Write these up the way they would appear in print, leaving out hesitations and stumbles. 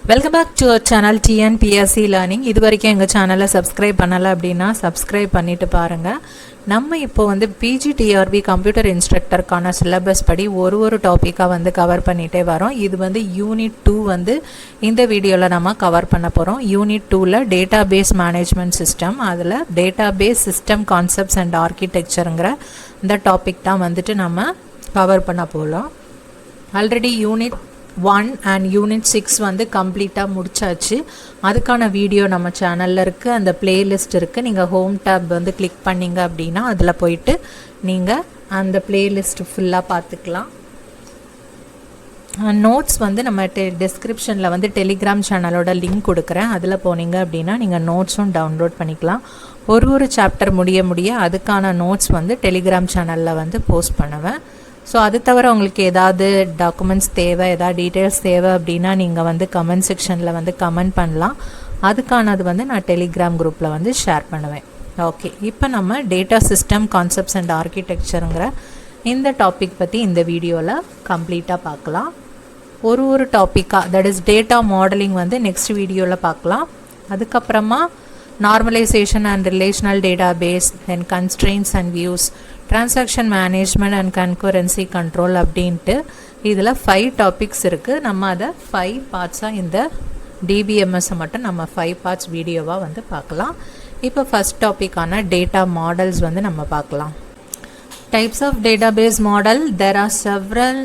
Welcome back to our channel TNPSC Learning. இது வரைக்கும் எங்கள் சேனலை சப்ஸ்கிரைப் பண்ணலை அப்படின்னா சப்ஸ்கிரைப் பண்ணிட்டு பாருங்கள். நம்ம இப்போ வந்து PGTRB கம்ப்யூட்டர் இன்ஸ்ட்ரக்டருக்கான சிலபஸ் படி ஒரு டாப்பிக்காக வந்து கவர் பண்ணிகிட்டே வரோம். இது வந்து யூனிட் 2 வந்து இந்த வீடியோவில் நம்ம கவர் பண்ண போகிறோம். யூனிட் 2ல் டேட்டாபேஸ் மேனேஜ்மெண்ட் சிஸ்டம், அதில் டேட்டாபேஸ் சிஸ்டம் கான்செப்ட்ஸ் அண்ட் ஆர்கிடெக்சருங்கிற இந்த டாபிக் தான் வந்துட்டு நம்ம கவர் பண்ண போகலாம். ஆல்ரெடி யூனிட் 1 அண்ட் யூனிட் 6 வந்து கம்ப்ளீட்டாக முடிச்சாச்சு. அதுக்கான வீடியோ நம்ம சேனலில் இருக்குது, அந்த பிளேலிஸ்ட் இருக்குது. நீங்கள் ஹோம் டேப் வந்து கிளிக் பண்ணிங்க அப்படின்னா அதில் போயிட்டு நீங்கள் அந்த பிளேலிஸ்ட் ஃபுல்லாக பார்த்துக்கலாம். நோட்ஸ் வந்து நம்ம டிஸ்கிரிப்ஷனில் வந்து டெலிகிராம் சேனலோட லிங்க் கொடுக்குறேன். அதில் போனீங்க அப்படின்னா நீங்கள் நோட்ஸும் டவுன்லோட் பண்ணிக்கலாம். ஒரு சாப்டர் முடிய அதுக்கான நோட்ஸ் வந்து டெலிகிராம் சேனலில் வந்து போஸ்ட் பண்ணுவேன். ஸோ அது தவிர உங்களுக்கு ஏதாவது டாக்குமெண்ட்ஸ் தேவை, ஏதாவது டீட்டெயில்ஸ் தேவை அப்படின்னா நீங்கள் வந்து கமெண்ட் செக்ஷனில் வந்து கமெண்ட் பண்ணலாம். அதுக்கானது வந்து நான் டெலிகிராம் குரூப்பில் வந்து ஷேர் பண்ணுவேன். ஓகே, இப்போ நம்ம டேட்டா சிஸ்டம் கான்செப்ட்ஸ் அண்ட் ஆர்கிடெக்சருங்கிற இந்த டாபிக் பற்றி இந்த வீடியோவில் கம்ப்ளீட்டாக பார்க்கலாம். ஒரு டாப்பிக்காக, தட் இஸ் டேட்டா மாடலிங் வந்து நெக்ஸ்ட் வீடியோவில் பார்க்கலாம். அதுக்கப்புறமா normalisation and relational database, then constraints and views, transaction management and concurrency control அப்படின்ட்டு இதில் 5 டாபிக்ஸ் இருக்குது. நம்ம அதை 5 பார்ட்ஸாக இந்த DBMSஸை மட்டும் நம்ம 5 பார்ட்ஸ் வீடியோவாக வந்து பார்க்கலாம். இப்போ ஃபஸ்ட் டாப்பிக்கான டேட்டா மாடல்ஸ் வந்து நம்ம பார்க்கலாம். Types of database model. There are several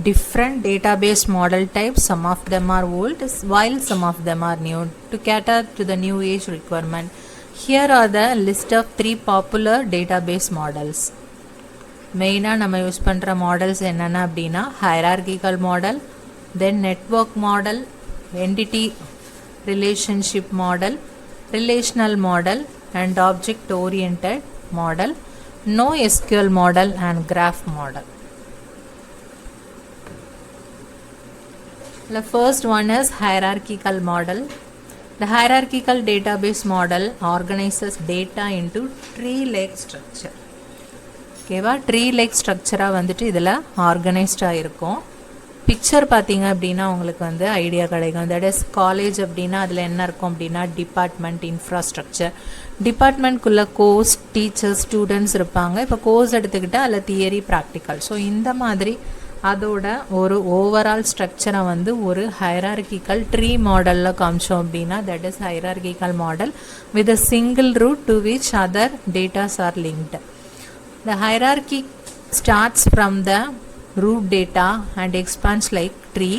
different database model types. Some of them are old while some of them are new to cater to the new age requirement. Here are the list of 3 popular database models. மெயினாக நம்ம use பண்ணுற models என்னென்ன அப்படின்னா hierarchical model, then network model, entity relationship model, relational model and object oriented model, no SQL model and graph model. The first one is hierarchical model. The hierarchical database model organizes data into tree-like structure. ஓகேவா, tree-like ஸ்ட்ரக்சராக வந்துட்டு இதில் ஆர்கனைஸ்டாக இருக்கும். Picture பார்த்தீங்க அப்படின்னா உங்களுக்கு வந்து idea கிடைக்கும். That is college அப்படின்னா அதில் என்ன இருக்கும் அப்படின்னா டிபார்ட்மெண்ட், இன்ஃப்ராஸ்ட்ரக்சர். டிபார்ட்மெண்ட்குள்ளே கோர்ஸ், டீச்சர்ஸ், ஸ்டூடெண்ட்ஸ் இருப்பாங்க. இப்போ கோர்ஸ் எடுத்துக்கிட்டால் அதில் தியரி, ப்ராக்டிக்கல். ஸோ இந்த மாதிரி அதோட ஒரு ஓவரால் ஸ்ட்ரக்சரை வந்து ஒரு ஹைரார்கிக்கல் ட்ரீ மாடலில் காமிச்சோம் அப்படின்னா that is hierarchical model with a single root to which other datas are linked. The hierarchy starts from the root data and expands like tree,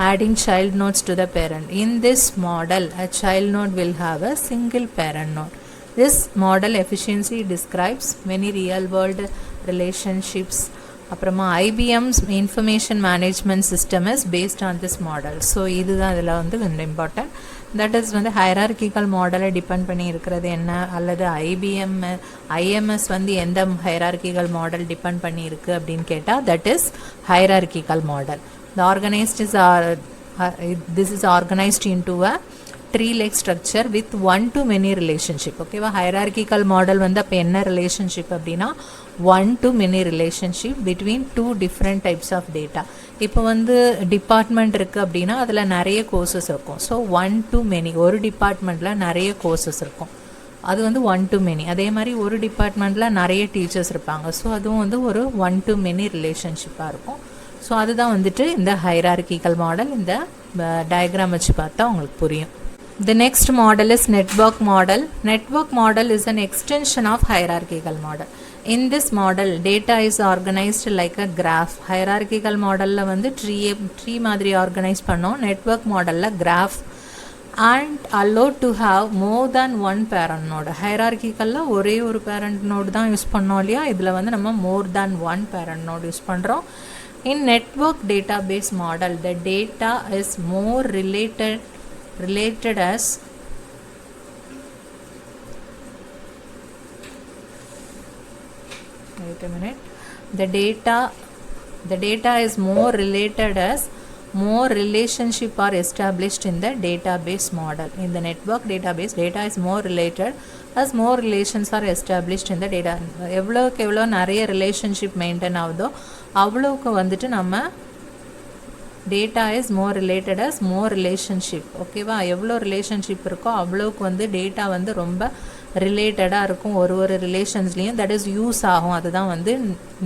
adding child nodes to the parent. In this model, a child node will have a single parent node. This model efficiency describes many real-world relationships. அப்புறமா IBM's information management system is based on this model. So இதுதான் இதில் வந்து important. That is வந்து hierarchical மாடலை depend பண்ணி இருக்கிறது என்ன, அல்லது IMS வந்து எந்த ஹைரார்கிக்கல் மாடல் டிபெண்ட் பண்ணி இருக்குது அப்படின்னு கேட்டால் that is hierarchical model. This is organized into a tree-like structure with one-to-many relationship. ஓகேவா, ஹைரார்கிக்கல் மாடல் வந்து அப்போ என்ன ரிலேஷன்ஷிப் அப்படின்னா one-to-many relationship between 2 different types of data. இப்போ வந்து டிபார்ட்மெண்ட் இருக்குது அப்படின்னா அதில் நிறைய கோர்சஸ் இருக்கும். ஸோ 1-to-many, ஒரு டிபார்ட்மெண்ட்டில் நிறைய கோர்சஸ் இருக்கும், அது வந்து 1-to-many. அதே மாதிரி ஒரு டிபார்ட்மெண்ட்டில் நிறைய டீச்சர்ஸ் இருப்பாங்க. ஸோ அதுவும் வந்து ஒரு 1-to-many ரிலேஷன்ஷிப்பாக இருக்கும். ஸோ அதுதான் வந்துட்டு இந்த ஹைரார்கிக்கல் மாடல். இந்த டயக்ராம் வச்சு பார்த்தா உங்களுக்கு புரியும். The next model is network model. Network model is an extension of hierarchical model. In this model, data is organized like a graph. Hierarchical model la வந்து tree மாதிரி organize பண்ணோம். Network model la graph and allowed to have more than one parent node. Hierarchical la ஒரே ஒரு parent node தான் use பண்ணோம் இல்லையா, இதில் வந்து நம்ம more than one parent node use பண்ணுறோம். In network database model, the data is more related as wait a minute, the data is more related as more relationship are established in the database model. In the network database, data is more related as more relations are established in the data. எவ்வளோக்கு எவ்வளோ நிறைய relationship maintain ஆகுதோ அவ்வளோக்கு வந்துட்டு நம்ம data is more related as more relationship. ஓகேவா, எவ்வளோ relationship இருக்கோ அவ்வளோக்கு வந்து டேட்டா வந்து ரொம்ப ரிலேட்டடாக இருக்கும் ஒரு ரிலேஷன்ஸ்லேயும். தட் இஸ் யூஸ் ஆகும். அதுதான் வந்து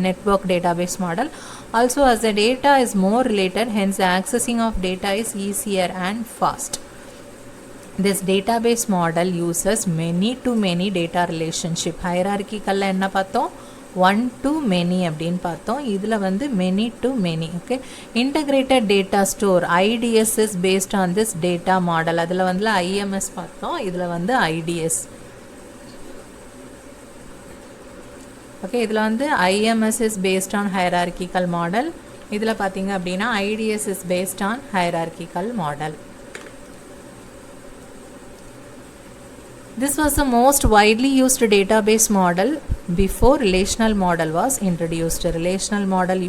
network database model. Also as the data is more related, hence the accessing of data is easier and fast. This database model uses many to many data relationship. Hierarchical என்ன பார்த்தோம், one to many அப்படின்னு பார்த்தோம். இதில் வந்து many to many. Okay, integrated data store IDS is based on this data model. அதில் வந்து IMS பார்த்தோம், இதில் வந்து IDS. ஓகே, இதில் வந்து IMS is based on hierarchical model. இதில் பார்த்தீங்க அப்படின்னா IDS is based on hierarchical model. This was the most widely used database model before relational model was introduced. Relational model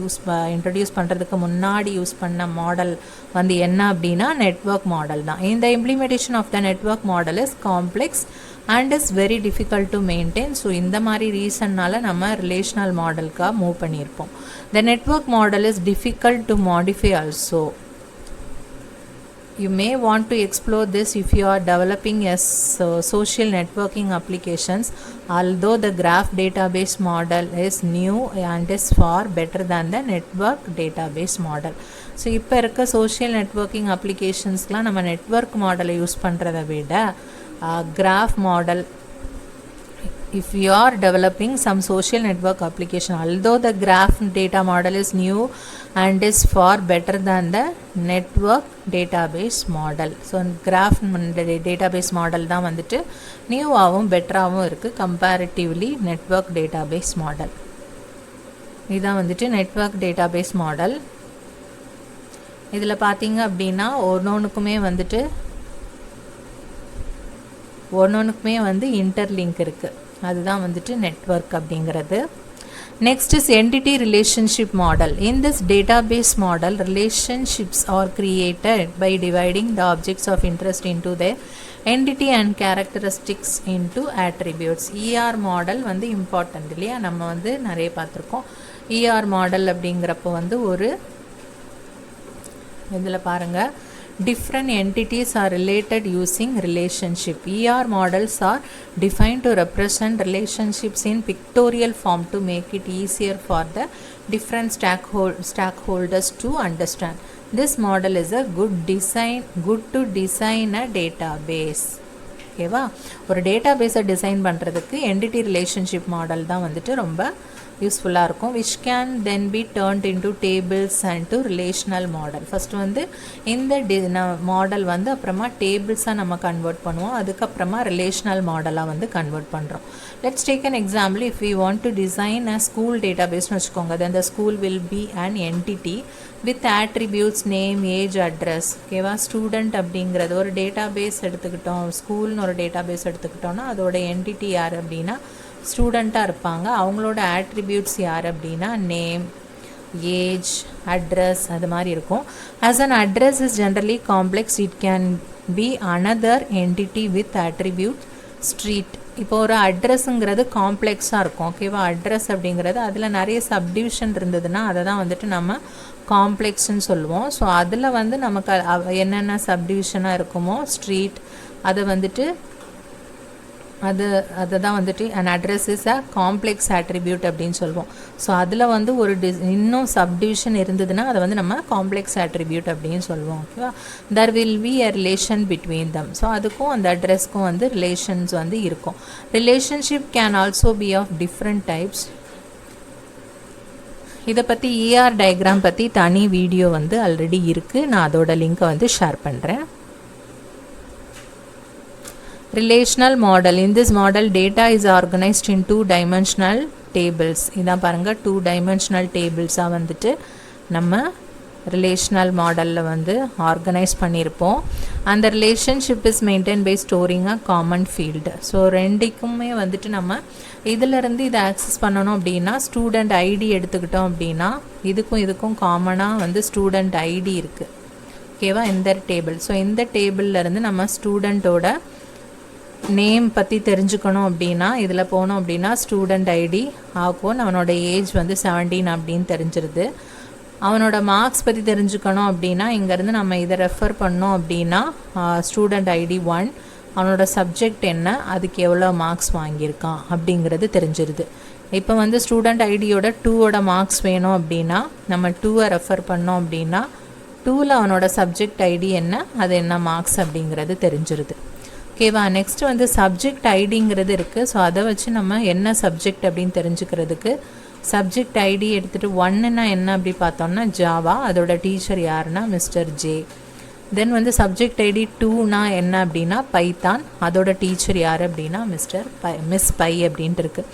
introduce பண்ணுறதுக்கு முன்னாடி யூஸ் பண்ண model வந்து என்ன அப்படின்னா நெட்வொர்க் மாடல் தான். இந்த implementation of the network model is complex and is very difficult to maintain. So இந்த மாதிரி ரீசன்னால நம்ம ரிலேஷனல் மாடலுக்காக மூவ் பண்ணியிருப்போம். The network model is difficult to modify also. You may want to explore this if you are developing a social networking applications. Although the graph database model is new and is far better than the network database model. So இப்போ இருக்க social networking applicationsலாம் நம்ம network model use பண்ணுறதை விட graph model, if you are developing some social network application, although the graph data model is new and is far better than the network database model. So graph database model தான் வந்துட்டு நியூவாகவும் பெட்டராகவும் இருக்குது comparatively network database model. இதுதான் வந்துட்டு network database model. இதில் பார்த்தீங்க அப்படின்னா ஒன்னொன்றுக்குமே வந்து interlink இருக்குது. அதுதான் வந்துட்டு நெட்வொர்க் அப்படிங்கிறது. Next is entity relationship model. In this database model relationships are created by dividing the objects of interest into their entity and characteristics into attributes. ER model வந்து important இல்லையா, நம்ம வந்து நிறைய பார்த்துருக்கோம். ER மாடல் அப்படிங்கிறப்போ வந்து ஒரு இதில் பாருங்கள், different entities are related using relationship. ER models are defined to represent relationships in pictorial form to make it easier for the different stakeholders to understand. This model is a good to design a database. ஓகேவா, ஒரு டேட்டாபேஸை design பண்ணுறதுக்கு entity relationship model தான் வந்துட்டு ரொம்ப யூஸ்ஃபுல்லாக இருக்கும். which can then be turned into tables and to relational model. First வந்து இந்த மாடல் வந்து அப்புறமா டேபிள்ஸாக நம்ம கன்வெர்ட் பண்ணுவோம், அதுக்கப்புறமா ரிலேஷனல் மாடலாக வந்து கன்வெர்ட் பண்ணுறோம். Let's take an example. if we want to design a school database வச்சுக்கோங்க, then the school will be an entity with attributes name, age, address. ஓகேவா, ஸ்டூடெண்ட் அப்படிங்கிறது ஒரு டேட்டாபேஸ் எடுத்துக்கிட்டோம், ஸ்கூல்னு ஒரு டேட்டாபேஸ் எடுத்துக்கிட்டோன்னா அதோட என்டிட்டி யார் அப்படின்னா ஸ்டூடெண்ட்டாக இருப்பாங்க. அவங்களோட ஆட்ரிபியூட்ஸ் யார் அப்படின்னா நேம், ஏஜ், அட்ரஸ் அது மாதிரி இருக்கும். as an address is generally complex, it can be another entity with attribute street. இப்போ ஒரு அட்ரஸுங்கிறது காம்ப்ளெக்ஸாக இருக்கும். ஓகேவா, அட்ரஸ் அப்படிங்கிறது அதில் நிறைய சப்டிவிஷன் இருந்ததுன்னா அதை தான் வந்துட்டு நம்ம காம்ப்ளெக்ஸ்ன்னு சொல்லுவோம். ஸோ அதில் வந்து நமக்கு என்னென்ன சப்டிவிஷனாக இருக்குமோ ஸ்ட்ரீட் அதை வந்துட்டு அதை தான் வந்துட்டு an address is a complex attribute அப்படின்னு சொல்லுவோம். ஸோ அதில் வந்து ஒரு இன்னும் சப்டிவிஷன் இருந்ததுன்னா அதை வந்து நம்ம காம்ப்ளெக்ஸ் attribute அப்படின்னு சொல்லுவோம். ஓகேவா, there will be a relation between them. So அதுக்கும் அந்த அட்ரஸ்க்கும் வந்து ரிலேஷன்ஸ் வந்து இருக்கும். Relationship can also be of different types. இதை பற்றி ER டயக்ராம் பற்றி தனி வீடியோ வந்து ஆல்ரெடி இருக்குது, நான் அதோட லிங்க்கை வந்து ஷேர் பண்ணுறேன். Relational model. In this model, data is organized in two-dimensional tables. இதான் பாருங்கள், two-dimensional tables-ஆ வந்துட்டு நம்ம ரிலேஷனல் மாடலில் வந்து ஆர்கனைஸ் பண்ணியிருப்போம். அந்த relationship is maintain by storing a common field. So ரெண்டுக்குமே வந்துட்டு நம்ம இதிலேருந்து இதை ஆக்சஸ் பண்ணணும் அப்படின்னா ஸ்டூடெண்ட் ஐடி எடுத்துக்கிட்டோம் அப்படின்னா இதுக்கும் காமனாக வந்து ஸ்டூடெண்ட் ஐடி இருக்குது. ஓகேவா, இந்த டேபிள். ஸோ இந்த டேபிள்லேருந்து நம்ம ஸ்டூடெண்ட்டோட நேம் பற்றி தெரிஞ்சுக்கணும் அப்படின்னா இதில் போனோம் அப்படின்னா ஸ்டூடெண்ட் ஐடி ஆகும், நம்மளோட ஏஜ் வந்து 17 அப்படின்னு தெரிஞ்சிருது. அவனோட மார்க்ஸ் பற்றி தெரிஞ்சுக்கணும் அப்படின்னா இங்கேருந்து நம்ம இதை ரெஃபர் பண்ணோம் அப்படின்னா ஸ்டூடெண்ட் ஐடி 1 அவனோட சப்ஜெக்ட் என்ன, அதுக்கு எவ்வளோ மார்க்ஸ் வாங்கியிருக்கான் அப்படிங்கிறது தெரிஞ்சிருது. இப்போ வந்து ஸ்டூடெண்ட் ஐடியோட 2ஓட மார்க்ஸ் வேணும் அப்படின்னா நம்ம 2வை ரெஃபர் பண்ணோம் அப்படின்னா 2ல் அவனோட சப்ஜெக்ட் ஐடி என்ன, அது என்ன மார்க்ஸ் அப்படிங்கிறது தெரிஞ்சிருது. ஓகேவா. நெக்ஸ்ட் வந்து சப்ஜெக்ட் ஐடிங்கிறது இருக்குது. ஸோ அதை வச்சு நம்ம என்ன சப்ஜெக்ட் அப்படின்னு தெரிஞ்சுக்கிறதுக்கு சப்ஜெக்ட் ஐடி எடுத்துகிட்டு 1ன்னா என்ன அப்படி பார்த்தோம்னா ஜாவா, அதோட டீச்சர் யாருன்னா மிஸ்டர் ஜே. தென் வந்து சப்ஜெக்ட் ஐடி 2னா என்ன அப்படின்னா பைத்தான், அதோட டீச்சர் யார் அப்படின்னா மிஸ் பை அப்படின்ட்டு இருக்குது.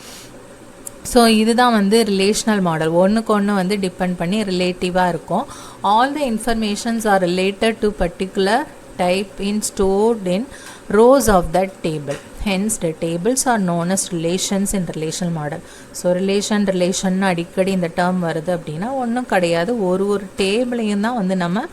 ஸோ இதுதான் வந்து ரிலேஷ்னல் மாடல். ஒன்றுக்கு ஒன்று வந்து டிபெண்ட் பண்ணி ரிலேட்டிவாக இருக்கும். All the informations R related to particular type in stored in rows of that table. Hence the tables are known as relations in relational model. So relation அடிக்கடி இந்த டேர்ம் வருது அப்படின்னா ஒன்றும் கிடையாது, ஒரு டேபிளையும் தான் வந்து நம்ம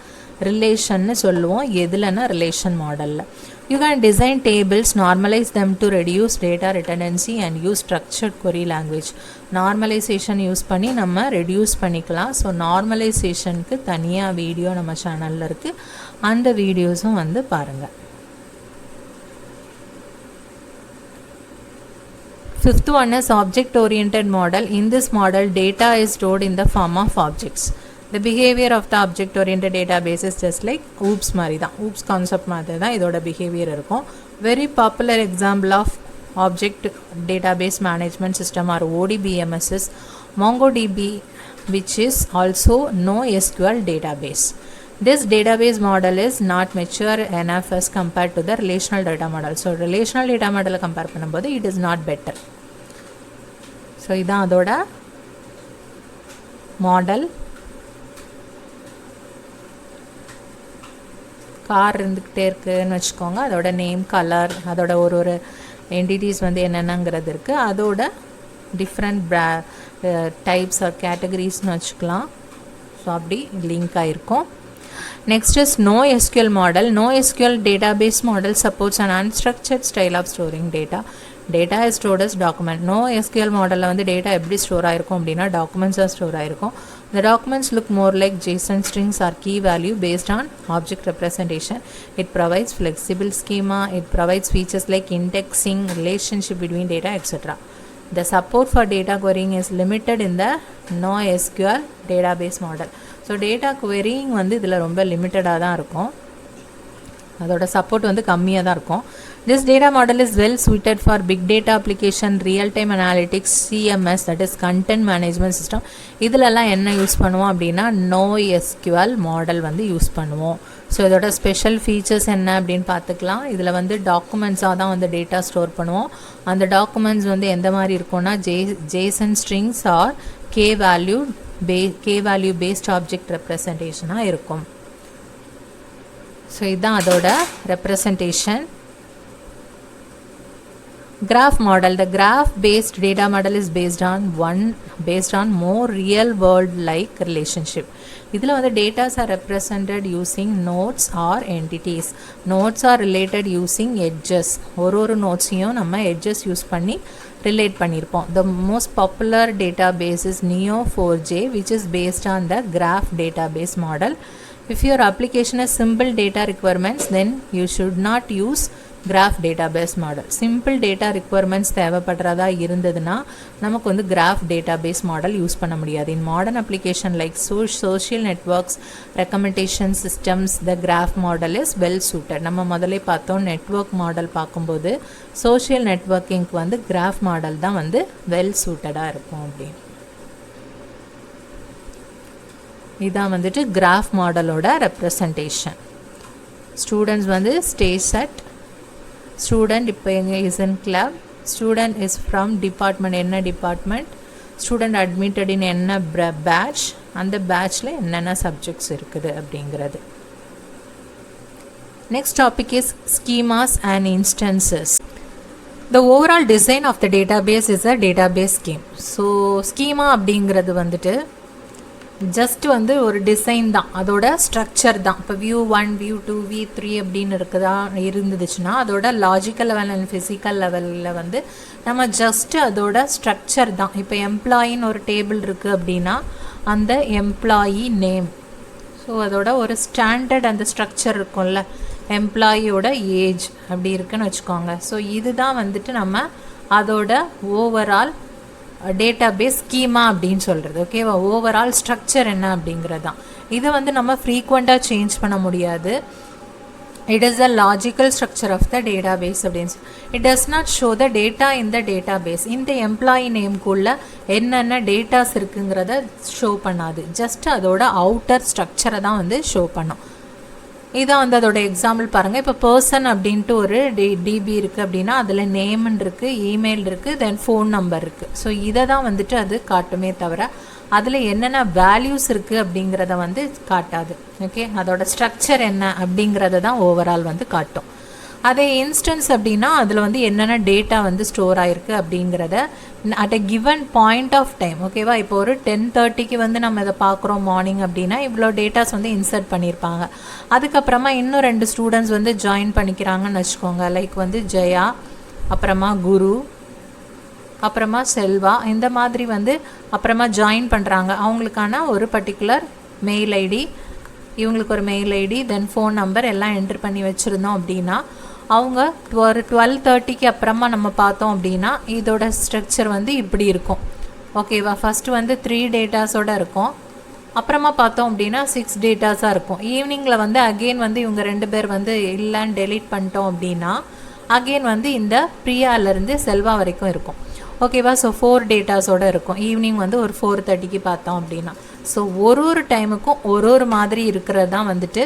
ரிலேஷன்னு சொல்லுவோம். எதுலன்னா ரிலேஷன் மாடலில். You can design tables, normalize them to reduce data redundancy and use structured query language. Normalization use பண்ணி நம்ம ரெடியூஸ் பண்ணிக்கலாம். ஸோ நார்மலைசேஷனுக்கு தனியாக வீடியோ நம்ம சேனலில் இருக்குது, அந்த வீடியோஸும் வந்து பாருங்கள். 5th one is object-oriented model. In this model, data is stored in the form of objects. The behavior of the object-oriented database is just like OOPS மாதிரி தான், OOPS கான்செப்ட் மாதிரி தான் இதோட பிஹேவியர் இருக்கும். Very popular example of object database management system or ODBMS is MongoDB, which is also NoSQL database. This database model is not mature enough as compared to the relational data model. So relational data model compare பண்ணும்போது it is not better. So இதான் அதோட model. Car இருந்துக்கிட்டே இருக்குன்னு வச்சுக்கோங்க, அதோட name, colour, அதோட ஒரு entities வந்து என்னென்னங்கிறது இருக்குது, அதோட டிஃப்ரெண்ட் டைப்ஸ் ஆர் கேட்டகரிஸ்னு வச்சுக்கலாம். ஸோ அப்படி லிங்க் ஆகிருக்கும். Next is NoSQL model. NoSQL database model supports an unstructured style of storing data. Data is stored as document. NoSQL model வந்து data எப்படி ஸ்டோர் ஆகிருக்கும் அப்படின்னா டாக்குமெண்ட்ஸாக ஸ்டோர் ஆகிருக்கும். The documents look more like JSON strings or key value based on object representation. It provides flexible schema. It provides features like indexing, relationship between data, etc. The support for data querying is limited in the NoSQL database model. So data querying வந்து இதில் ரொம்ப லிமிட்டடாக தான் இருக்கும், அதோட support வந்து கம்மியாக தான் இருக்கும். This data model is well suited for big data application, real-time analytics, CMS, that is content management system. இதிலெல்லாம் என்ன யூஸ் பண்ணுவோம் அப்படின்னா NoSQL மாடல் வந்து யூஸ் பண்ணுவோம். ஸோ இதோட ஸ்பெஷல் ஃபீச்சர்ஸ் என்ன அப்படின்னு பார்த்துக்கலாம். இதில் வந்து டாக்குமெண்ட்ஸாக தான் வந்து டேட்டா ஸ்டோர் பண்ணுவோம். அந்த டாக்குமெண்ட்ஸ் வந்து எந்த மாதிரி இருக்கும்னா JSON strings or key value based object ரெப்ரசன்டேஷனாக இருக்கும். ஸோ இதுதான் அதோட representation. Graph model. The graph-based data model is based on more real-world-like relationship. இதில் வந்து datas are represented using nodes or entities. Nodes are related using edges. ஒரு நோட்ஸையும் நம்ம edges use பண்ணி relate பண்ணியிருப்போம். The most popular database is Neo4j, which is based on the graph database model. If your application has simple data requirements, then you should not use graph database model. Simple data requirements தேவைப்படுறதா இருந்ததுன்னா நமக்கு வந்து graph database model use பண்ண முடியாது. In modern application like social networks, recommendation systems, the graph model is well suited. நம்ம முதல்ல பார்த்தோம் network model பார்க்கும்போது social networking வந்து graph model தான் வந்து well suited-ஆ இருக்கும் அப்படின்னு. இதான் வந்துட்டு graph மாடலோட ரெப்ரசன்டேஷன். ஸ்டூடெண்ட்ஸ் வந்து ஸ்டேஸ் அட் ஸ்டூடெண்ட் இப்போ எங்கே is in club, student is from department, என்ன டிபார்ட்மெண்ட், ஸ்டூடெண்ட் அட்மிட்டட் இன் என்ன பேட்ச், அந்த பேட்ச்சில் என்னென்ன சப்ஜெக்ட்ஸ் இருக்குது அப்படிங்கிறது. Next topic is schemas and instances. The overall design of the database is a database scheme. So schema அப்படிங்கிறது வந்துட்டு ஜஸ்ட் வந்து ஒரு டிசைன் தான், அதோட ஸ்ட்ரக்சர் தான். இப்போ வியூ 1, வியூ 2, வியூ 3 அப்படின்னு இருந்துச்சுன்னா அதோட லாஜிக்கல் லெவல் அண்ட் ஃபிசிக்கல் லெவலில் வந்து நம்ம ஜஸ்ட்டு அதோட ஸ்ட்ரக்சர் தான். இப்போ எம்ப்ளாயின்னு ஒரு டேபிள் இருக்குது அப்படின்னா அந்த எம்ப்ளாயி நேம். ஸோ அதோட ஒரு ஸ்டாண்டர்ட் அந்த ஸ்ட்ரக்சர் இருக்கும்ல, எம்ப்ளாயியோட ஏஜ் அப்படி இருக்குன்னு வச்சுக்கோங்க. ஸோ இதுதான் வந்துட்டு நம்ம அதோட ஓவரால் டேட்டாபேஸ் ஸ்கீமா அப்படின்னு சொல்கிறது. ஓகேவா? ஓவரால் ஸ்ட்ரக்சர் என்ன அப்படிங்கிறது தான். இதை வந்து நம்ம ஃப்ரீக்வெண்ட்டாக சேஞ்ச் பண்ண முடியாது. It is the logical structure of the database. It does not show the data in the database. இந்த எம்ப்ளாயி நேம்குள்ள என்னென்ன டேட்டாஸ் இருக்குங்கிறத ஷோ பண்ணாது. ஜஸ்ட் அதோட அவுட்டர் ஸ்ட்ரக்சரை தான் வந்து ஷோ பண்ணும். இதான் வந்து அதோட எக்ஸாம்பிள் பாருங்கள். இப்போ பர்சன் அப்படின்ட்டு ஒரு டிபி இருக்குது அப்படின்னா அதில் நேம்னு இருக்குது, இமெயில் இருக்குது, தென் ஃபோன் நம்பர் இருக்குது. ஸோ இதை தான் வந்துட்டு அது காட்டுமே தவிர அதில் என்னென்ன வேல்யூஸ் இருக்குது அப்படிங்கிறத வந்து காட்டாது. ஓகே, அதோட ஸ்ட்ரக்சர் என்ன அப்படிங்கிறத தான் ஓவரால் வந்து காட்டும். அதே இன்ஸ்டன்ஸ் அப்படின்னா அதில் வந்து என்னென்ன டேட்டா வந்து ஸ்டோர் ஆகிருக்கு அப்படிங்கிறத at a given point of time. ஓகேவா? இப்போ ஒரு 10:30க்கு வந்து நம்ம இதை பார்க்குறோம் மார்னிங் அப்படின்னா இவ்வளோ டேட்டாஸ் வந்து இன்சர்ட் பண்ணியிருப்பாங்க. அதுக்கப்புறமா இன்னும் 2 ஸ்டூடெண்ட்ஸ் வந்து ஜாயின் பண்ணிக்கிறாங்கன்னு வச்சுக்கோங்க. லைக் வந்து ஜெயா, அப்புறமா குரு, அப்புறமா செல்வா, இந்த மாதிரி வந்து அப்புறமா ஜாயின் பண்ணுறாங்க. அவங்களுக்கான ஒரு பர்டிகுலர் மெயில் ஐடி, இவங்களுக்கு ஒரு mail ID, then phone number எல்லாம் என்ட்ரு பண்ணி வச்சுருந்தோம் அப்படின்னா அவங்க ஒரு 12:30க்கு அப்புறமா நம்ம பார்த்தோம் அப்படின்னா இதோட ஸ்ட்ரக்சர் வந்து இப்படி இருக்கும். ஓகேவா? ஃபஸ்ட்டு வந்து 3 டேட்டாஸோடு இருக்கும். அப்புறமா பார்த்தோம் அப்படின்னா 6 டேட்டாஸாக இருக்கும். ஈவினிங்கில் வந்து அகெயின் வந்து இவங்க 2 பேர் வந்து இல்லைன்னு டெலீட் பண்ணிட்டோம் அப்படின்னா அகெயின் வந்து இந்த பிரியாவிலேருந்து செல்வா வரைக்கும் இருக்கும். ஓகேவா? ஸோ 4 டேட்டாஸோடு இருக்கும். ஈவினிங் வந்து ஒரு 4:30க்கு பார்த்தோம் அப்படின்னா. ஸோ ஒரு டைமுக்கும் ஒரு மாதிரி இருக்கிறது தான் வந்துட்டு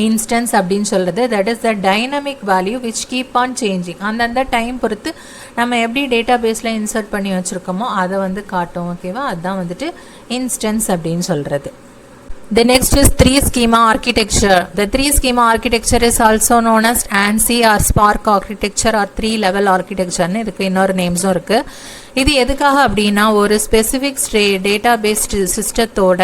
இன்ஸ்டன்ஸ் அப்படின்னு சொல்கிறது. That is the dynamic value which keep on changing. அந்தந்த டைம் பொறுத்து நம்ம எப்படி டேட்டா பேஸில் இன்சர்ட் பண்ணி வச்சுருக்கோமோ அதை வந்து காட்டும். ஓகேவா? அதுதான் வந்துட்டு இன்ஸ்டன்ஸ் அப்படின்னு சொல்கிறது. The next is Three-Schema architecture. The Three-Schema architecture is also known as ANSI or Spark architecture or 3-level architecture. இதுக்கு இன்னொரு நேம்ஸும் இருக்குது. இது எதுக்காக அப்படின்னா ஒரு ஸ்பெசிஃபிக் டேட்டா பேஸ்ட் சிஸ்டத்தோட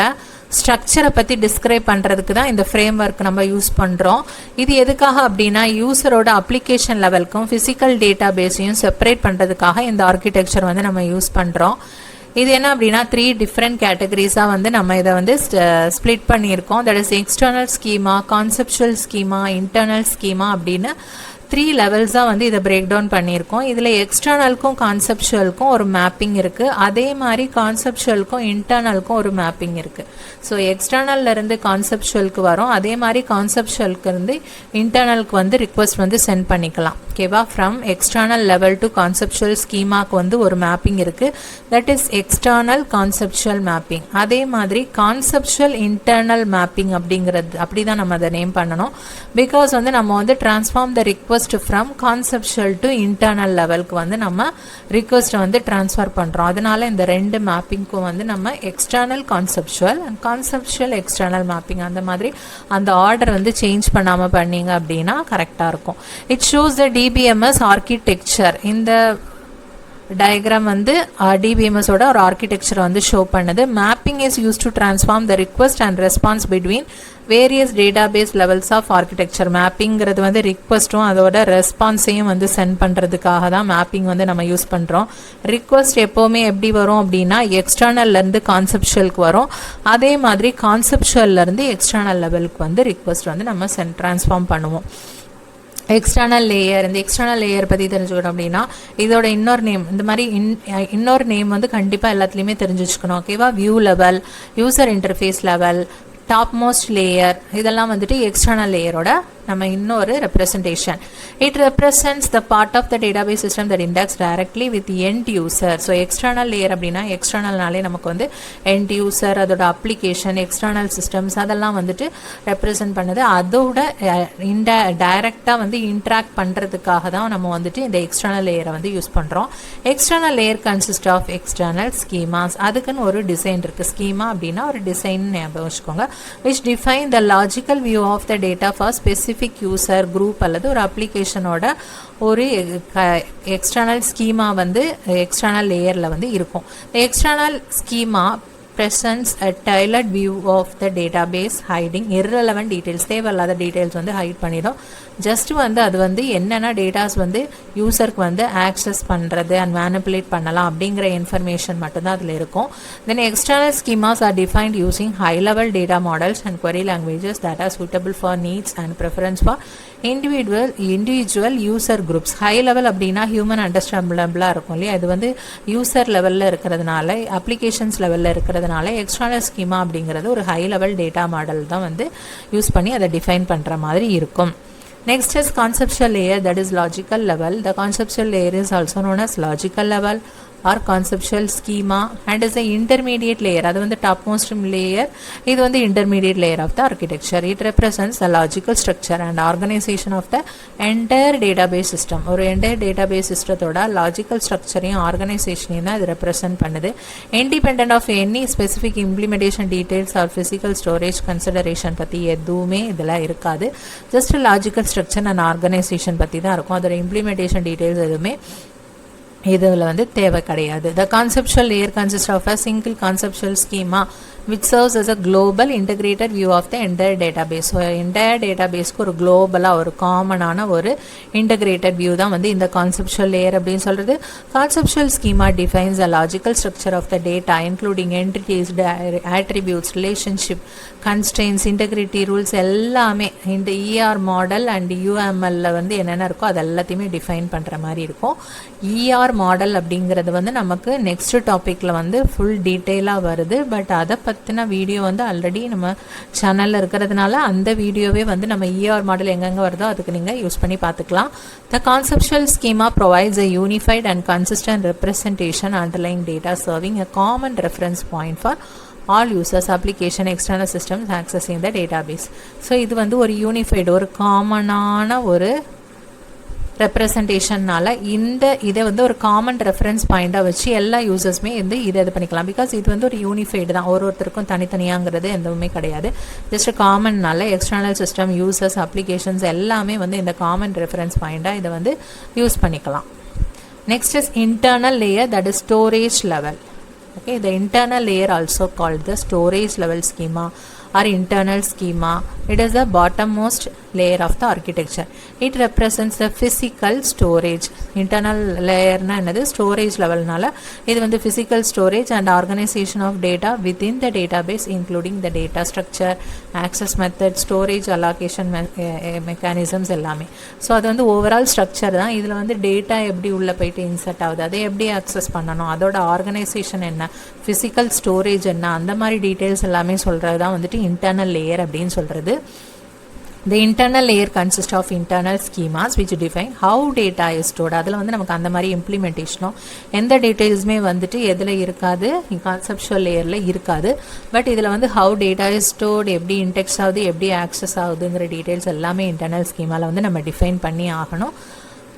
ஸ்ட்ரக்சரை பற்றி டிஸ்கிரைப் பண்ணுறதுக்கு தான் இந்த ஃப்ரேம் ஒர்க் நம்ம யூஸ் பண்ணுறோம். இது எதுக்காக அப்படின்னா யூசரோட அப்ளிகேஷன் லெவலுக்கும் ஃபிசிக்கல் டேட்டா பேஸையும் செப்பரேட் பண்ணுறதுக்காக இந்த ஆர்கிடெக்சர் வந்து நம்ம யூஸ் பண்ணுறோம். இது என்ன அப்படின்னா 3 டிஃப்ரெண்ட் கேட்டகரிஸாக வந்து நம்ம இதை வந்து ஸ்ப்ளிட் பண்ணியிருக்கோம். That is external schema, conceptual schema, internal schema அப்படின்னு 3 லெவல்ஸாக வந்து இதை பிரேக் டவுன் பண்ணியிருக்கோம். இதில் எக்ஸ்டர்னலுக்கும் கான்செப்சுவலுக்கும் ஒரு மேப்பிங் இருக்குது. அதே மாதிரி கான்செப்சுவலுக்கும் இன்டர்னலுக்கும் ஒரு மேப்பிங் இருக்குது. ஸோ எக்ஸ்டர்னல்லேருந்து கான்செப்சுவலுக்கு வரும். அதே மாதிரி கான்செப்சுவலுக்கு இருந்து இன்டர்னலுக்கு வந்து ரிக்வெஸ்ட் வந்து சென்ட் பண்ணிக்கலாம். ஓகேவா? From external level to conceptual ஸ்கீமாக்கு வந்து ஒரு மேப்பிங் இருக்குது. That is external conceptual mapping. அதே மாதிரி கான்செப்சுவல் இன்டர்னல் மேப்பிங் அப்படிங்கிறது அப்படி தான் நம்ம அதை நேம் பண்ணணும். பிகாஸ் வந்து நம்ம வந்து transform the request from conceptual to internal லெவலுக்கு வந்து நம்ம ரிக்வெஸ்ட்டை வந்து ட்ரான்ஸ்ஃபர் பண்ணுறோம். அதனால இந்த 2 மேப்பிங்க்கும் வந்து நம்ம external conceptual and conceptual external mapping அந்த மாதிரி அந்த ஆர்டர் வந்து சேஞ்ச் பண்ணாமல் பண்ணீங்க அப்படின்னா கரெக்டாக இருக்கும். It shows the DBMS architecture. இந்த டயக்ராம் வந்து DBMS ஓட ஒரு ஆர்கிடெக்சர் வந்து ஷோ பண்ணுது. Mapping is use to transform the request and response between various database levels of architecture. மேப்பிங்கிறது வந்து ரிக்வெஸ்ட்டும் அதோட ரெஸ்பான்ஸையும் வந்து சென்ட் பண்ணுறதுக்காக தான் மேப்பிங் வந்து நம்ம யூஸ் பண்ணுறோம். ரிக்வெஸ்ட் எப்போவுமே எப்படி வரும் அப்படின்னா எக்ஸ்டர்னல்லேருந்து கான்செப்சுவலுக்கு வரும். அதே மாதிரி கான்செப்சுவல்லேருந்து எக்ஸ்டர்னல் லெவலுக்கு வந்து ரிக்வெஸ்ட் வந்து நம்ம ட்ரான்ஸ்ஃபார்ம் பண்ணுவோம். எக்ஸ்டர்னல் லேயர், இந்த எக்ஸ்டர்னல் லேயர் பற்றி தெரிஞ்சுக்கணும் அப்படின்னா இதோட இன்னொரு நேம், இந்த மாதிரி இன்னொரு நேம் வந்து கண்டிப்பாக எல்லாத்துலேயுமே தெரிஞ்சு வச்சுக்கணும். ஓகேவா? View level, user interface level, top most layer, இதெல்லாம் வந்துட்டு எக்ஸ்டர்னல் லேயரோட நம்ம இன்னொரு representation. It represents the part of the database system that interacts directly with end user. So external layer அப்படின்னா எக்ஸ்டர்னல்னாலே நமக்கு வந்து எண்ட் யூசர், அதோட அப்ளிகேஷன், எக்ஸ்டர்னல் சிஸ்டம்ஸ் அதெல்லாம் வந்துட்டு ரெப்ரசன்ட் பண்ணுது. அதோட டைரெக்டாக வந்து இன்ட்ராக்ட் பண்ணுறதுக்காக தான் நம்ம வந்துட்டு இந்த எக்ஸ்டர்னல் லேயரை வந்து யூஸ் பண்ணுறோம். External layer consist of external schemas. அதுக்குன்னு ஒரு டிசைன் இருக்குது. ஸ்கீமா அப்படின்னா ஒரு டிசைன் ஞாபகம் வச்சுக்கோங்க. which define the logical view of the data for specific user group அல்லது ஒரு அப்ளிகேஷனோட ஒரு எக்ஸ்டர்னல் ஸ்கீமா வந்து எக்ஸ்டர்னல் லேயரில் வந்து இருக்கும். External schema presents a tailored view of the database, hiding irrelevant details. தேவையில்லாத டீடைல்ஸ் வந்து ஹைட் பண்ணிடும். ஜஸ்ட் வந்து அது வந்து என்னென்ன டேட்டாஸ் வந்து யூசருக்கு வந்து ஆக்சஸ் பண்ணுறது அண்ட் மேனிப்புலேட் பண்ணலாம் அப்படிங்கிற இன்ஃபர்மேஷன் மட்டும்தான் அதில் இருக்கும். Then external schemas are defined using high level data models and query languages that are suitable for needs and preference for individual user groups. High level அப்படின்னா human அண்டர்ஸ்டாண்டபிளாக இருக்கும் இல்லையா, அது வந்து யூசர் லெவலில் இருக்கிறதுனால அப்ளிகேஷன்ஸ் லெவலில் இருக்கிறதுனால எக்ஸ்டர்னல் ஸ்கீமா அப்படிங்கிறது ஒரு ஹை லெவல் டேட்டா மாடல் தான் வந்து யூஸ் பண்ணி அதை டிஃபைன் பண்ணுற மாதிரி இருக்கும். Next is conceptual layer, that is logical level. The conceptual layer is also known as logical level or conceptual schema and is the intermediate layer. அது வந்து topmost layer, இது வந்து intermediate layer of the architecture. It represents the logical structure and organization of the entire database system. ஒரு entire database systemத்தோட logical structureையும் organizationையும் தான் இது represent பண்ணுது. Independent of any specific implementation details or physical storage consideration பற்றி எதுவுமே இதில் இருக்காது. just logical structure and organization பற்றி தான் இருக்கும். அதோட implementation details எதுவுமே இதில் வந்து தேவை கிடையாது. The conceptual layer consists of a single conceptual schema which serves as a global integrated view of the entire database. So entire database ஒரு குளோபலாக ஒரு காமனான ஒரு integrated view தான் வந்து இந்த conceptual layer அப்படின்னு சொல்கிறது. Conceptual schema defines the logical structure of the data including entities, attributes, relationship, constraints, integrity rules எல்லாமே இந்த ER மாடல் அண்ட் UML வந்து என்னென்ன இருக்கோ அது எல்லாத்தையுமே டிஃபைன் பண்ணுற மாதிரி இருக்கும். ER மாடல் அப்படிங்கிறது வந்து நமக்கு நெக்ஸ்ட் டாப்பிக்கில் வந்து ஃபுல் டீட்டெயிலாக வருது. பட் அதை பற்றின வீடியோ வந்து ஆல்ரெடி நம்ம சேனலில் இருக்கிறதுனால அந்த வீடியோவே வந்து நம்ம ER மாடல் எங்கெங்கே வருதோ அதுக்கு நீங்கள் யூஸ் பண்ணி பார்த்துக்கலாம். The conceptual schema provides a unified and consistent representation underlying data serving a common reference point for all users, application, external systems accessing the database. So இது வந்து ஒரு யூனிஃபைடு ஒரு காமனான ஒரு ரெப்ரசன்டேஷன்னால இதை வந்து ஒரு காமன் ரெஃபரன்ஸ் பாயிண்டாக வச்சு எல்லா யூசர்ஸுமே வந்து இதை இது பண்ணிக்கலாம். பிகாஸ் இது வந்து ஒரு யூனிஃபைடு தான், ஒருத்தருக்கும் தனித்தனியாங்கிறது எதுவுமே கிடையாது. ஜஸ்ட் காமன்னால எக்ஸ்டர்னல் சிஸ்டம், யூசர்ஸ், அப்ளிகேஷன்ஸ் எல்லாமே வந்து இந்த காமன் ரெஃபரன்ஸ் பாயிண்டாக இதை வந்து யூஸ் பண்ணிக்கலாம். Next is internal layer, that is storage level. Okay, the internal layer also called the storage level schema or internal schema. It is the bottommost layer of the architecture. It represents the physical storage. Internal layer na enadhu storage level nala idu vandu physical storage and organization of data within the database including the data structure, access method, storage allocation mechanisms ellame. So adu vandu overall structure da. Idhula vandu data eppadi ulla poite insert avudhu, adhe eppadi access pannanom, adoda organization enna, physical storage enna, andha mari details ellame solradhu da vandu internal layer அப்படினு சொல்றது. The internal layer consists of internal schemas which define how data is stored. அதில் வந்து நமக்கு அந்த மாதிரி இம்ப்ளிமெண்டேஷனோ எந்த டீட்டெயில்ஸுமே வந்துட்டு எதில் இருக்காது, கான்செப்சுவல் லேயரில் இருக்காது. பட் இதில் வந்து how data is stored, எப்படி இன்டெக்ஸ் ஆகுது, எப்படி ஆக்சஸ் ஆகுதுங்கிற டீட்டெயில்ஸ் எல்லாமே இன்டர்னல் ஸ்கீமாவில் வந்து நம்ம டிஃபைன் பண்ணி ஆகணும்.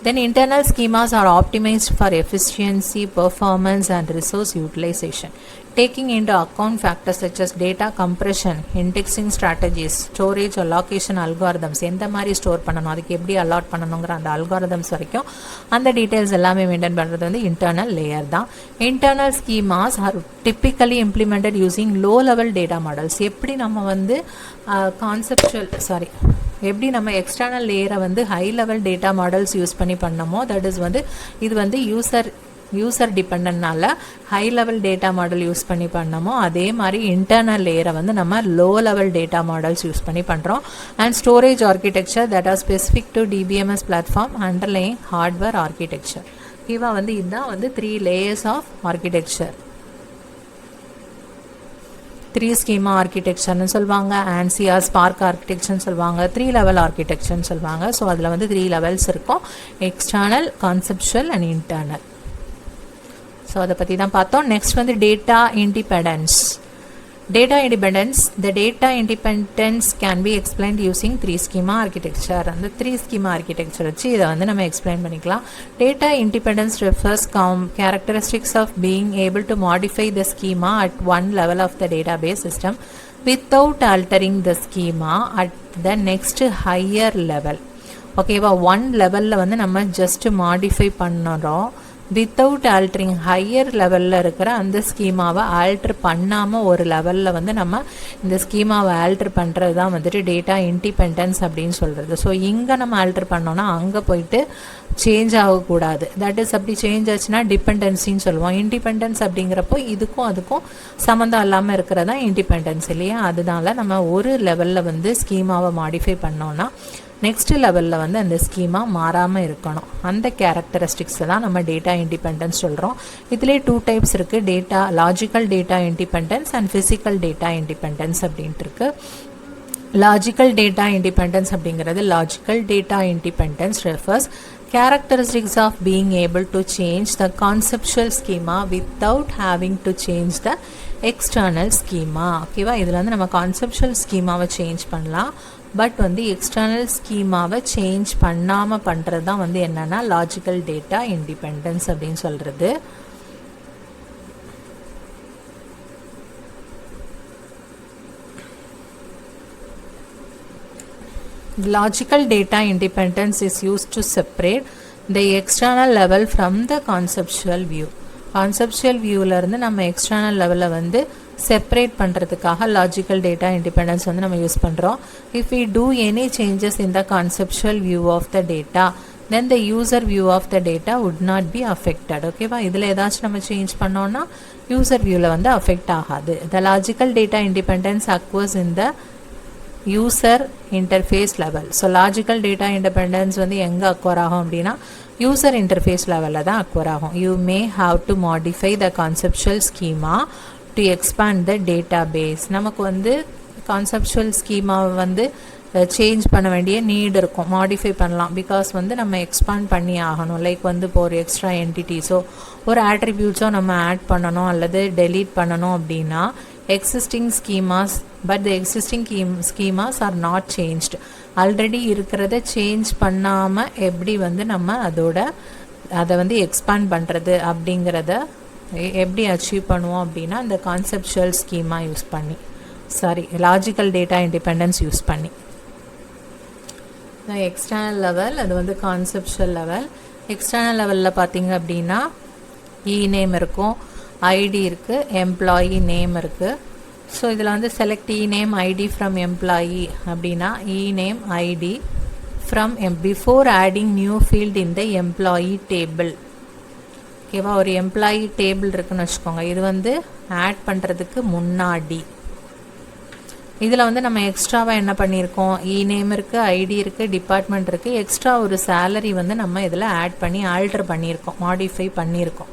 Then internal schemas are optimized for efficiency, performance and resource utilization, taking into account factors such as data compression, indexing strategies, storage allocation algorithms, எந்த மாதிரி ஸ்டோர் பண்ணணும், அதுக்கு எப்படி அலாட் பண்ணணுங்கிற அந்த அல்காரிதம்ஸ் வரைக்கும் அந்த டீட்டெயில்ஸ் எல்லாமே மெயின்டைன் பண்ணுறது வந்து இன்டர்னல் லேயர் தான். Internal schemas are typically implemented using low level data models. எப்படி நம்ம வந்து எப்படி நம்ம எக்ஸ்டர்னல் லேயரை வந்து high level data models use பண்ணி பண்ணமோ, தட் இஸ் வந்து இது வந்து யூசர் டிபெண்டன்ட்னால high level data model use பண்ணி பண்ணமோ அதே மாதிரி இன்டர்னல் லேயரை வந்து நம்ம low level data models use பண்ணி பண்ணுறோம். And storage architecture that are specific to DBMS platform underlying hardware architecture. இவன் வந்து இதுதான் வந்து 3 லேயர்ஸ் ஆஃப் ஆர்கிடெக்சர். 3-schema ஆர்கிடெக்சர்னு சொல்லுவாங்க, ANSI ஸ்பார்க் ஆர்கிடெக்சர்னு சொல்லுவாங்க, 3 லெவல் ஆர்கிடெக்சர்னு சொல்லுவாங்க. ஸோ அதில் வந்து 3 லெவல்ஸ் இருக்கும், external, conceptual and internal. So அதை பற்றி தான் பார்த்தோம். நெக்ஸ்ட் வந்து data independence. Data independence. The data independence can be explained using 3-schema architecture. And the 3-schema architecture வச்சு இதை வந்து நம்ம எக்ஸ்பிளைன் பண்ணிக்கலாம். Data independence refers characteristics of being able to modify the schema at one level of the database system without altering the schema at the next higher level. ஓகேவா, 1 லெவலில் வந்து நம்ம just modify பண்ணுறோம், வித்தவுட் ஆல்ட்ரிங் ஹையர் லெவலில் இருக்கிற அந்த ஸ்கீமாவை alter பண்ணாமல் ஒரு லெவலில் வந்து நம்ம இந்த ஸ்கீமாவை ஆல்ட்ரு பண்ணுறது தான் வந்துட்டு டேட்டா இண்டிபெண்டன்ஸ் அப்படின்னு சொல்கிறது. ஸோ இங்கே நம்ம ஆல்ட்ரு பண்ணோன்னா அங்கே போயிட்டு சேஞ்ச் ஆகக்கூடாது. தட் இஸ் அப்படி சேஞ்ச் ஆச்சுன்னா டிபெண்டன்சின்னு சொல்லுவோம். இண்டிபெண்டன்ஸ் அப்படிங்கிறப்போ இதுக்கும் அதுக்கும் சம்மந்தம் இல்லாமல் இருக்கிறதா இண்டிபெண்டன்ஸ் இல்லையா. அதனால நம்ம ஒரு லெவலில் வந்து ஸ்கீமாவை மாடிஃபை பண்ணோன்னா நெக்ஸ்ட் லெவலில் வந்து அந்த ஸ்கீமா மாறாமல் இருக்கணும். அந்த கேரக்டரிஸ்டிக்ஸை தான் நம்ம டேட்டா இண்டிபெண்டன்ஸ் சொல்கிறோம். இதிலே 2 டைப்ஸ் இருக்குது. Data logical data independence and physical data independence அப்படின்ட்டு இருக்குது. லாஜிக்கல் டேட்டா இண்டிபெண்டன்ஸ் அப்படிங்கிறது logical data independence refers characteristics of being able to change the conceptual schema without having to change the external schema. ஓகேவா, இதில் வந்து நம்ம conceptual schemaவை change பண்ணலாம், but வந்து external ஸ்கீமாவை சேஞ்ச் பண்ணாமல் பண்ணுறது தான் வந்து என்னென்னா லாஜிக்கல் டேட்டா இண்டிபெண்டன்ஸ் அப்படின்னு சொல்கிறது. Logical data independence is used to separate the external level from the conceptual view. Conceptual viewல இருந்து நம்ம external levelல வந்து separate பண்ணுறதுக்காக லாஜிக்கல் டேட்டா இண்டிபெண்டன்ஸ் வந்து நம்ம யூஸ் பண்ணுறோம். If we do any changes in the conceptual view of the data, then the user view of the data would not be affected. ஓகேவா, இதில் ஏதாச்சும் நம்ம சேஞ்ச் பண்ணோன்னா யூசர் வியூவில் வந்து அஃபெக்ட் ஆகாது. The logical data independence occurs in the user interface level. So logical data independence வந்து எங்கே அக்வர் ஆகும் அப்படின்னா யூசர் இன்டர்ஃபேஸ் லெவலில் தான் அக்வர் ஆகும். You may have to modify the conceptual schema to expand the database. நமக்கு வந்து conceptual ஸ்கீமாவை வந்து சேஞ்ச் பண்ண வேண்டிய நீட் இருக்கும், மாடிஃபை பண்ணலாம். பிகாஸ் வந்து நம்ம எக்ஸ்பேண்ட் பண்ணி ஆகணும். லைக் வந்து இப்போ ஒரு எக்ஸ்ட்ரா என்டிட்டிஸோ ஒரு ஆட்ரிபியூட்ஸோ நம்ம ஆட் பண்ணணும் அல்லது டெலீட் பண்ணணும் அப்படின்னா existing schemas, but the existing schemas are not changed. Already இருக்கிறத சேஞ்ச் பண்ணாமல் எப்படி வந்து நம்ம அதை வந்து எக்ஸ்பேண்ட் பண்ணுறது அப்படிங்கிறத எப்படி அச்சீவ் பண்ணுவோம் அப்படின்னா இந்த கான்செப்சுவல் ஸ்கீமா யூஸ் பண்ணி, லாஜிக்கல் டேட்டா இண்டிபெண்டன்ஸ் யூஸ் பண்ணி. எக்ஸ்டர்னல் லெவல் அது வந்து கான்செப்சுவல் லெவல். எக்ஸ்டர்னல் லெவலில் பார்த்தீங்க அப்படின்னா நேம் இருக்கும், ஐடி இருக்குது, எம்ப்ளாயி நேம் இருக்குது. ஸோ இதில் வந்து select name ID from employee அப்படின்னா name ID from before adding new field in the employee table. ஓகேவா, ஒரு எம்ப்ளாயி டேபிள் இருக்குன்னு வச்சுக்கோங்க. இது வந்து ஆட் பண்ணுறதுக்கு முன்னாடி இதில் வந்து நம்ம எக்ஸ்ட்ராவாக என்ன பண்ணியிருக்கோம், நேம் இருக்குது, ஐடி இருக்குது, டிபார்ட்மெண்ட் இருக்குது, எக்ஸ்ட்ரா ஒரு சேலரி வந்து நம்ம இதில் ஆட் பண்ணி ஆல்டர் பண்ணியிருக்கோம், மாடிஃபை பண்ணியிருக்கோம்.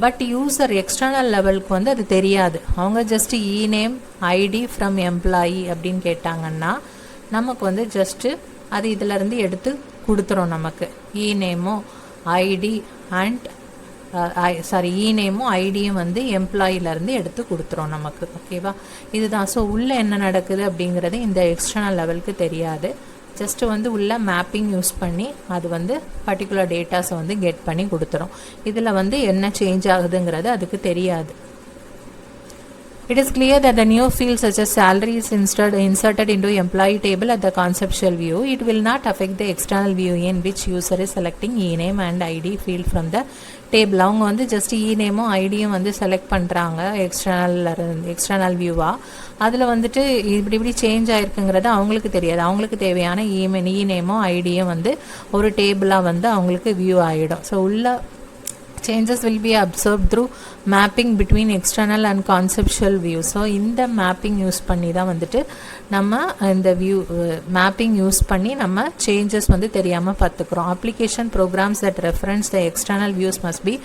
பட் யூசர் எக்ஸ்டர்னல் லெவலுக்கு வந்து அது தெரியாது. அவங்க just name ID from employee அப்படின்னு கேட்டாங்கன்னா நமக்கு வந்து ஜஸ்ட்டு அது இதிலேருந்து எடுத்து கொடுத்துரும். நமக்கு நேமோ ஐடி அண்ட் நேமும் ஐடியும் வந்து எம்ப்ளாயிலேருந்து எடுத்து கொடுத்துரும் நமக்கு. ஓகேவா, இதுதான். ஸோ உள்ளே என்ன நடக்குது அப்படிங்கிறது இந்த எக்ஸ்டர்னல் லெவலுக்கு தெரியாது. ஜஸ்ட்டு வந்து உள்ள மேப்பிங் யூஸ் பண்ணி அது வந்து பர்டிகுலர் டேட்டாஸை வந்து கெட் பண்ணி கொடுத்துரும். இதில் வந்து என்ன சேஞ்ச் ஆகுதுங்கிறது அதுக்கு தெரியாது. It is clear that the new field such as salary is inserted into employee table at the conceptual view. It will not affect the external view in which user is selecting name and ID field from the table. அவங்க வந்து just நேமும் ஐடியும் வந்து select பண்ணுறாங்க external வியூவாக. அதில் வந்துட்டு இப்படி change ஆகிருக்குங்கிறது அவங்களுக்கு தெரியாது. அவங்களுக்கு தேவையான நேமும் ஐடியும் வந்து ஒரு டேபிளாக வந்து அவங்களுக்கு வியூ ஆகிடும். ஸோ உள்ள changes will be observed through mapping between external and conceptual view. So இந்த mapping யூஸ் பண்ணி தான் வந்துட்டு நம்ம இந்த வியூ mapping யூஸ் பண்ணி நம்ம changes வந்து தெரியாமல் பார்த்துக்கிறோம். Application programs that reference the external views must be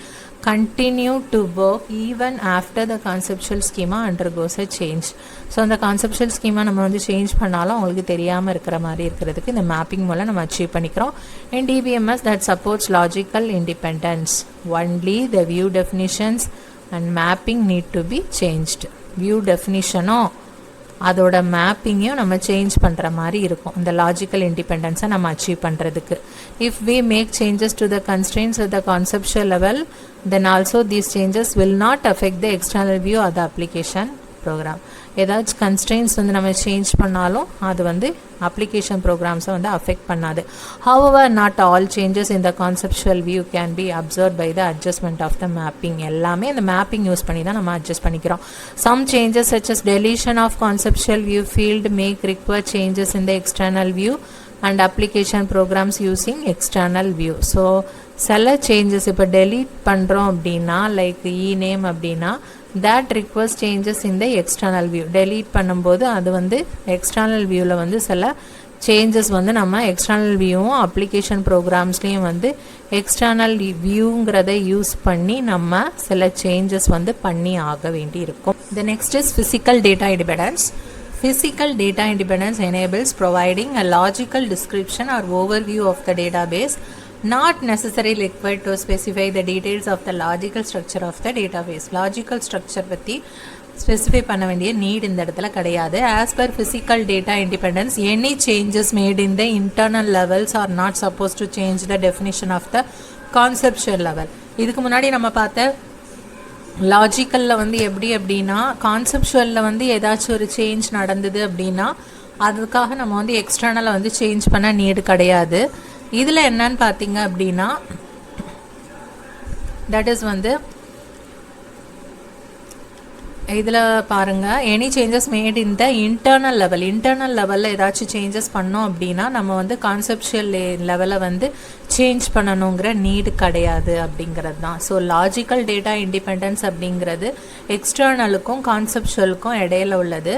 continue to work even after the conceptual schema undergoes a change. So அந்த கான்செப்சுவல் ஸ்கீமா நம்ம வந்து சேஞ்ச் பண்ணாலும் அவங்களுக்கு தெரியாமல் இருக்கிற மாதிரி இருக்கிறதுக்கு இந்த மேப்பிங் மூலம் நம்ம அச்சீவ் பண்ணிக்கிறோம். In DBMS that supports logical independence, only the view definitions and mapping need to be changed. View definition-ஓ அதோட மேப்பிங்கையும் நம்ம சேஞ்ச் பண்ணுற மாதிரி இருக்கும் இந்த லாஜிக்கல் இண்டிபெண்டன்ஸை நம்ம அச்சீவ் பண்ணுறதுக்கு. If we make changes to the constraints at the conceptual level, then also these changes will not affect the external view or the application program. ஏதாச்சும் constrains வந்து நம்ம சேஞ்ச் பண்ணாலும் அது வந்து அப்ளிகேஷன் ப்ரோக்ராம்ஸை வந்து அஃபெக்ட் பண்ணாது. However, not all changes in the conceptual view can be observed by the adjustment of the mapping. எல்லாமே இந்த மேப்பிங் யூஸ் பண்ணி தான் நம்ம அட்ஜஸ்ட் பண்ணிக்கிறோம். Some changes such as deletion of conceptual view field may require changes in the external view and application programs using external view. So சில changes இப்போ delete பண்ணுறோம் அப்படின்னா லைக் e-name அப்படின்னா that requires changes in the external view. delete பண்ணும்போது அது வந்து external viewல வந்து சில சேஞ்சஸ் வந்து நம்ம எக்ஸ்டர்னல் வியூவும் அப்ளிகேஷன் ப்ரோக்ராம்ஸ்லேயும் வந்து எக்ஸ்டர்னல் வியூங்கிறத யூஸ் பண்ணி நம்ம சில சேஞ்சஸ் வந்து பண்ணி ஆக வேண்டி இருக்கும். The next is physical data independence. Physical data independence enables providing a logical description or overview of the database, not necessarily required to specify the details of the logical structure of the database. Logical structure பற்றி specify பண்ண வேண்டிய NEET இந்த இடத்துல கிடையாது. As per physical data independence, any changes made in the internal levels are not supposed to change the definition of the conceptual level. இதுக்கு முன்னாடி நம்ம பார்த்த லாஜிக்கலில் வந்து எப்படி அப்படின்னா கான்செப்சுவலில் வந்து ஏதாச்சும் ஒரு சேஞ்ச் நடந்தது அப்படின்னா அதுக்காக நம்ம வந்து எக்ஸ்டர்னலை வந்து சேஞ்ச் பண்ண நீடு கிடையாது. இதில் என்னன்னு பார்த்தீங்க அப்படின்னா தட் இஸ் வந்து இதில் பாருங்கள் any changes made in the internal லெவலில் ஏதாச்சும் சேஞ்சஸ் பண்ணோம் அப்படின்னா நம்ம வந்து கான்செப்ஷுவல் லெவலை வந்து சேஞ்ச் பண்ணணுங்கிற நீடு கிடையாது அப்படிங்கிறது தான். ஸோ லாஜிக்கல் டேட்டா இண்டிபெண்டன்ஸ் அப்படிங்கிறது எக்ஸ்டர்னலுக்கும் கான்செப்ஷுவலுக்கும் இடையில உள்ளது.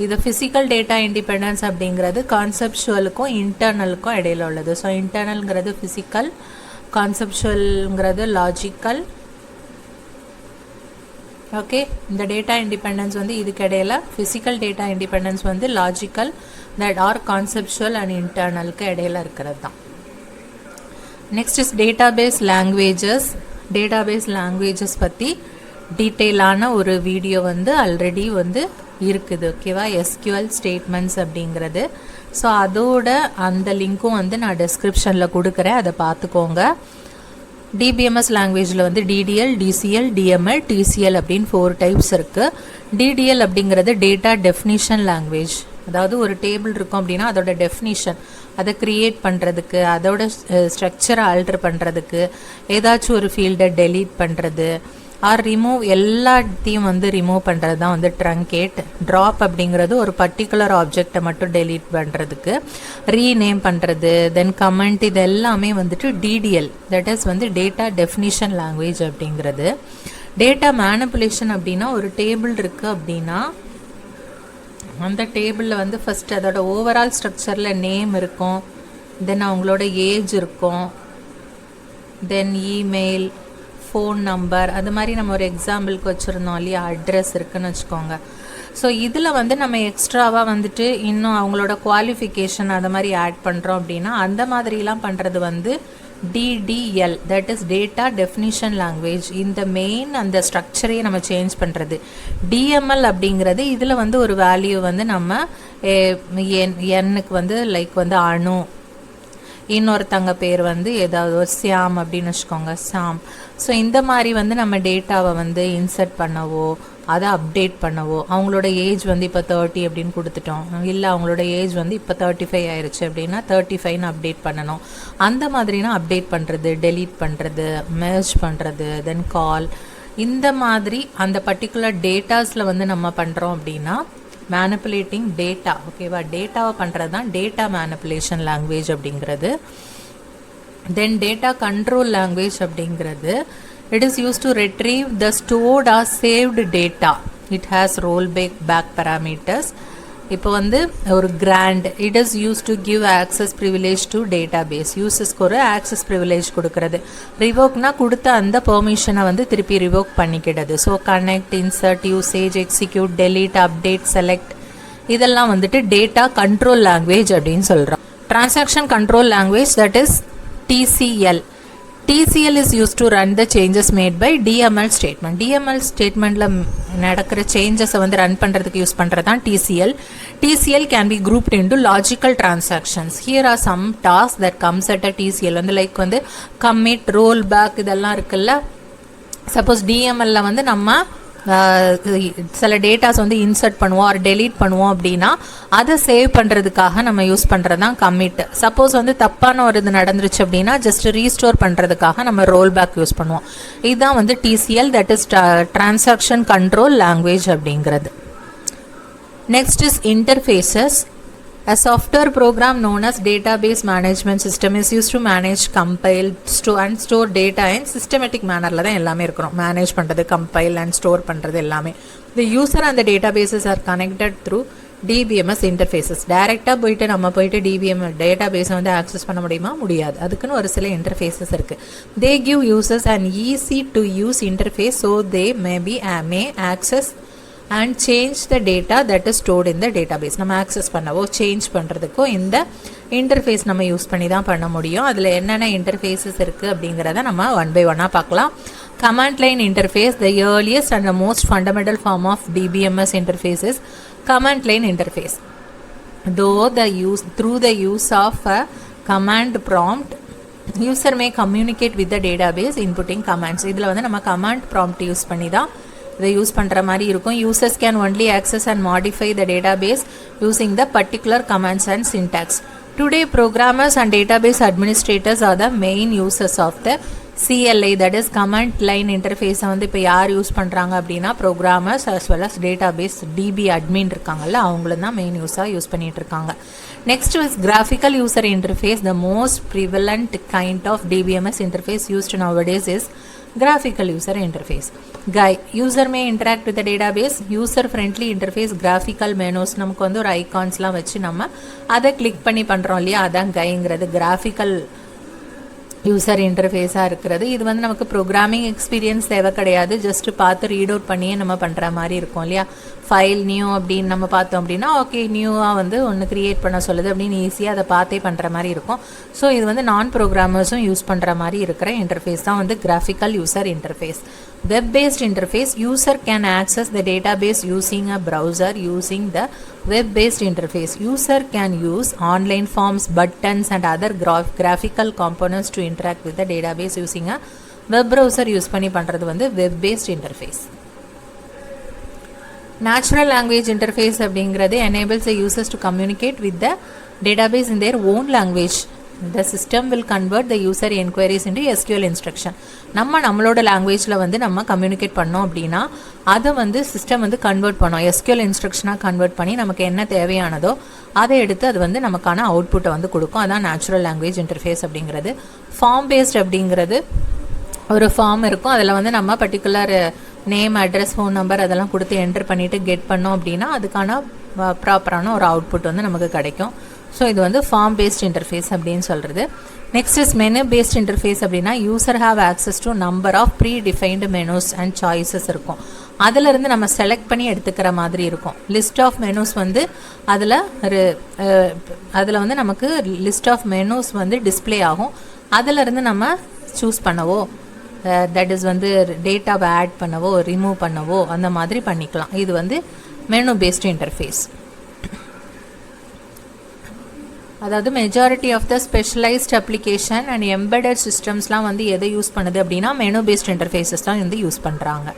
இது ஃபிசிக்கல் டேட்டா இண்டிபெண்டன்ஸ் அப்படிங்கிறது கான்செப்ஷுவலுக்கும் இன்டர்னலுக்கும் இடையில உள்ளது. ஸோ இன்டர்னல்ங்கிறது ஃபிசிக்கல், கான்செப்ஷுவல்ங்கிறது லாஜிக்கல். ஓகே, இந்த டேட்டா இண்டிபெண்டன்ஸ் வந்து இதுக்கு இடையில ஃபிசிக்கல் டேட்டா இண்டிபெண்டன்ஸ் வந்து logical that are conceptual and இன்டர்னலுக்கு இடையில இருக்கிறது தான். Next is database languages. Database languages பற்றி டீட்டெயிலான ஒரு வீடியோ வந்து ஆல்ரெடி வந்து இருக்குது. ஓகேவா, எஸ்கியூஎல் ஸ்டேட்மெண்ட்ஸ் அப்படிங்கிறது. ஸோ அதோட அந்த லிங்க்கும் வந்து நான் டிஸ்கிரிப்ஷனில் கொடுக்குறேன், அதை பார்த்துக்கோங்க. DBMS லாங்குவேஜில் வந்து DDL, DCL, DML, TCL அப்படின்னு 4 டைப்ஸ் இருக்குது. DDL அப்படிங்கிறது டேட்டா டெஃபினிஷன் லாங்குவேஜ். அதாவது ஒரு டேபிள் இருக்கும் அப்படின்னா அதோட டெஃபினிஷன் அதை க்ரியேட் பண்ணுறதுக்கு, அதோட ஸ்ட்ரக்சரை ஆல்ட்ரு பண்ணுறதுக்கு, ஏதாச்சும் ஒரு ஃபீல்டை டெலீட் பண்ணுறது ஆர் ரிமூவ் எல்லாத்தையும் வந்து ரிமூவ் பண்ணுறது தான் வந்து ட்ரங்கேட். ட்ராப் அப்படிங்கிறது ஒரு பர்டிகுலர் ஆப்ஜெக்டை மட்டும் டெலீட் பண்ணுறதுக்கு, ரீநேம் பண்ணுறது, தென் கமெண்ட், இது எல்லாமே வந்துட்டு DDL, தட் இஸ் வந்து டேட்டா டெஃபினிஷன் லாங்குவேஜ் அப்படிங்கிறது. டேட்டா மேனிப்புலேஷன் அப்படின்னா ஒரு டேபிள் இருக்குது அப்படின்னா அந்த டேபிளில் வந்து ஃபஸ்ட் அதோட ஓவரால் ஸ்ட்ரக்சரில் நேம் இருக்கும், தென் அவங்களோட ஏஜ் இருக்கும், தென் இமெயில், ஃபோன் நம்பர், அது மாதிரி நம்ம ஒரு எக்ஸாம்பிளுக்கு வச்சுருந்தோம் இல்லையா, அட்ரஸ் இருக்குதுன்னு வச்சுக்கோங்க. ஸோ இதில் வந்து நம்ம எக்ஸ்ட்ராவாக வந்துட்டு இன்னும் அவங்களோட குவாலிஃபிகேஷன் அதை மாதிரி ஆட் பண்ணுறோம் அப்படின்னா அந்த மாதிரிலாம் பண்ணுறது வந்து DDL, that is data definition language. இந்த மெயின் அந்த ஸ்ட்ரக்சரையே நம்ம சேஞ்ச் பண்ணுறது. DML அப்படிங்கிறது இதில் வந்து ஒரு வேல்யூ வந்து நம்ம எண்ணுக்கு வந்து லைக் வந்து அணு, இன்னொருத்தங்க பேர் வந்து ஏதாவது ஒரு சியாம் அப்படின்னு வச்சுக்கோங்க, சாம். ஸோ இந்த மாதிரி வந்து நம்ம டேட்டாவை வந்து இன்சர்ட் பண்ணவோ அதை அப்டேட் பண்ணவோ, அவங்களோட ஏஜ் வந்து இப்போ 30 அப்படின்னு கொடுத்துட்டோம், இல்லை அவங்களோட ஏஜ் வந்து இப்போ 35 ஆயிடுச்சு அப்படின்னா 35ன்னு அப்டேட் பண்ணணும். அந்த மாதிரினா அப்டேட் பண்ணுறது, டெலீட் பண்ணுறது, மெர்ஜ் பண்ணுறது, தென் கால், இந்த மாதிரி அந்த பர்டிகுலர் டேட்டாஸில் வந்து நம்ம பண்ணுறோம் அப்படின்னா மேனிப்புலேட்டிங் டேட்டா. ஓகேவா, டேட்டாவை பண்ணுறது தான் டேட்டா மேனிப்புலேஷன் லாங்குவேஜ் அப்படிங்கிறது. தென் டேட்டா கண்ட்ரோல் லாங்குவேஜ் அப்படிங்கிறது it is used to retrieve the stored or saved data. It has rollback parameters. இப்போ வந்து ஒரு grant, it is use to give access privilege to database. யூசஸ்க்கு ஒரு ஆக்சஸ் ப்ரிவிலேஜ் கொடுக்கறது. ரிவோக்னா கொடுத்த அந்த பெர்மிஷனை வந்து திருப்பி ரிவோக் பண்ணிக்கிடுது. So connect, insert, usage, execute, delete, update, select, இதெல்லாம் வந்துட்டு டேட்டா கண்ட்ரோல் லாங்குவேஜ் அப்படின்னு சொல்கிறோம். Transaction control language, that is TCL. TCL is used to run the changes made by DML statement. DML statementல நடக்கிற சேஞ்சஸை வந்து ரன் பண்ணுறதுக்கு use பண்ணுறது தான் TCL. TCL can be grouped into logical transactions. Here are some tasks that comes at a TCL. வந்து like வந்து commit, rollback, இதெல்லாம் இருக்குல்ல. Suppose DMLல வந்து நம்ம சில டேட்டாஸ் வந்து இன்சர்ட் பண்ணுவோம் ஆர் டெலீட் பண்ணுவோம் அப்படின்னா அதை சேவ் பண்ணுறதுக்காக நம்ம யூஸ் பண்ணுறது தான் கமிட். சப்போஸ் வந்து தப்பான ஒரு இது நடந்துருச்சு அப்படின்னா ஜஸ்ட் ரீஸ்டோர் பண்ணுறதுக்காக நம்ம ரோல் பேக் யூஸ் பண்ணுவோம். இதுதான் வந்து TCL, that is transaction control language அப்படிங்கிறது. Next is interfaces. A software program known as database management system is used to manage, compile, store and store data in systematic mannerல தான் எல்லாமே இருக்கிறோம். Manage பண்ணுறது, compile and store பண்ணுறது எல்லாமே. The user and the databases are connected through DBMS interfaces. டைரெக்டாக போயிட்டு நம்ம போயிட்டு DBMS டேட்டாபேஸை வந்து ஆக்சஸ் பண்ண முடியுமா? முடியாது. அதுக்குன்னு ஒரு சில இன்டர்ஃபேஸஸ் இருக்குது. They give users an easy to use interface so they may access and change the data that is stored in the database. நம்ம ஆக்சஸ் பண்ணவோ சேஞ்ச் பண்ணுறதுக்கோ இந்த இன்டர்ஃபேஸ் நம்ம யூஸ் பண்ணி தான் பண்ண முடியும். அதில் என்னென்ன இன்டர்ஃபேஸஸ் இருக்குது அப்படிங்கிறத நம்ம ஒன் பை ஒன்னாக பார்க்கலாம். Command line interface. The earliest and the most fundamental form of DBMS interface is command line interface. Through the use of a command prompt, user may communicate with the database inputting commands. இதில் வந்து நம்ம command prompt use பண்ணி தான் இதை use பண்ணுற மாதிரி இருக்கும். Users can only access and modify the database using the particular commands and syntax. Today programmers and database administrators are the main users of the CLI, that is command line இன்டர்ஃபேஸை வந்து இப்போ யார் use பண்ணுறாங்க அப்படின்னா programmers as well as database DB admin இருக்காங்கல்ல, அவங்களும் தான் main யூஸாக யூஸ் பண்ணிகிட்டு இருக்காங்க. Next is graphical user interface. The most prevalent kind of DBMS interface used nowadays is graphical user interface. User may interact with the database. User friendly interface, graphical menus, நமக்கு வந்து ஒரு ஐகான்ஸ்லாம் வச்சு நம்ம அதை click பண்ணி பண்ணுறோம் இல்லையா, அதான் கைங்கிறது கிராஃபிக்கல் யூசர் இன்டர்ஃபேஸாக இருக்கிறது. இது வந்து நமக்கு ப்ரோக்ராமிங் எக்ஸ்பீரியன்ஸ் தேவை கிடையாது, ஜஸ்ட்டு பார்த்து ரீட் அவுட் பண்ணியே நம்ம பண்ணுற மாதிரி இருக்கும் இல்லையா. ஃபைல் நியூ அப்படின்னு நம்ம பார்த்தோம் அப்படின்னா ஓகே நியூவாக வந்து ஒன்று க்ரியேட் பண்ண சொல்லுது அப்படின்னு ஈஸியாக அதை பார்த்தே பண்ணுற மாதிரி இருக்கும். ஸோ இது வந்து நான் ப்ரோக்ராமர்ஸும் யூஸ் பண்ணுற மாதிரி இருக்கிற இன்டர்ஃபேஸ் தான் வந்து graphical user interface. Web-based interface. User can access the database using a browser using the web-based interface. User can use online forms, buttons and other graphical components to interact with the database using a web browser use பண்ணி பண்ணுறது வந்து web-based interface. Natural language interface அப்படிங்கிறது enables the users to communicate with the database in their own language. The system will convert the user inquiries into SQL instruction. நம்மளோட லாங்குவேஜில் வந்து நம்ம communicate பண்ணோம் அப்படின்னா அதை வந்து சிஸ்டம் வந்து கன்வெர்ட் பண்ணோம், SQL இன்ஸ்ட்ரக்ஷனாக கன்வெர்ட் பண்ணி நமக்கு என்ன தேவையானதோ அதை எடுத்து அது வந்து நமக்கான அவுட்புட்டை வந்து கொடுக்கும். அதான் நேச்சுரல் லாங்குவேஜ் இன்டர்ஃபேஸ் அப்படிங்கிறது. ஃபார்ம் பேஸ்ட் அப்படிங்கிறது ஒரு ஃபார்ம் இருக்கும், அதில் வந்து நம்ம particular name, address, phone number அதெல்லாம் கொடுத்து என்டர் பண்ணிவிட்டு கெட் பண்ணோம் அப்படின்னா அதுக்கான ப்ராப்பரான ஒரு அவுட்புட் வந்து நமக்கு கிடைக்கும். ஸோ இது வந்து ஃபார்ம் பேஸ்ட் இன்டர்ஃபேஸ் அப்படின்னு சொல்கிறது. Next is menu based interface அப்படின்னா user have access to number of predefined menus and choices இருக்கும். அதிலிருந்து நம்ம செலக்ட் பண்ணி எடுத்துக்கிற மாதிரி இருக்கும். லிஸ்ட் ஆஃப் மெனுஸ் வந்து அதில் வந்து நமக்கு லிஸ்ட் ஆஃப் மெனுஸ் வந்து டிஸ்பிளே ஆகும். அதிலிருந்து நம்ம சூஸ் பண்ணவோ தட் இஸ் வந்து டேட்டாவை ஆட் பண்ணவோ ரிமூவ் பண்ணவோ அந்த மாதிரி பண்ணிக்கலாம். இது வந்து மெனு பேஸ்ட் இன்டர்ஃபேஸ். அதாவது majority of the specialized application and embedded சிஸ்டம்ஸ்லாம் வந்து எதை யூஸ் பண்ணுது அப்படின்னா மெனு பேஸ்ட் இன்டர்ஃபேஸஸ் தான் வந்து யூஸ் பண்ணுறாங்க.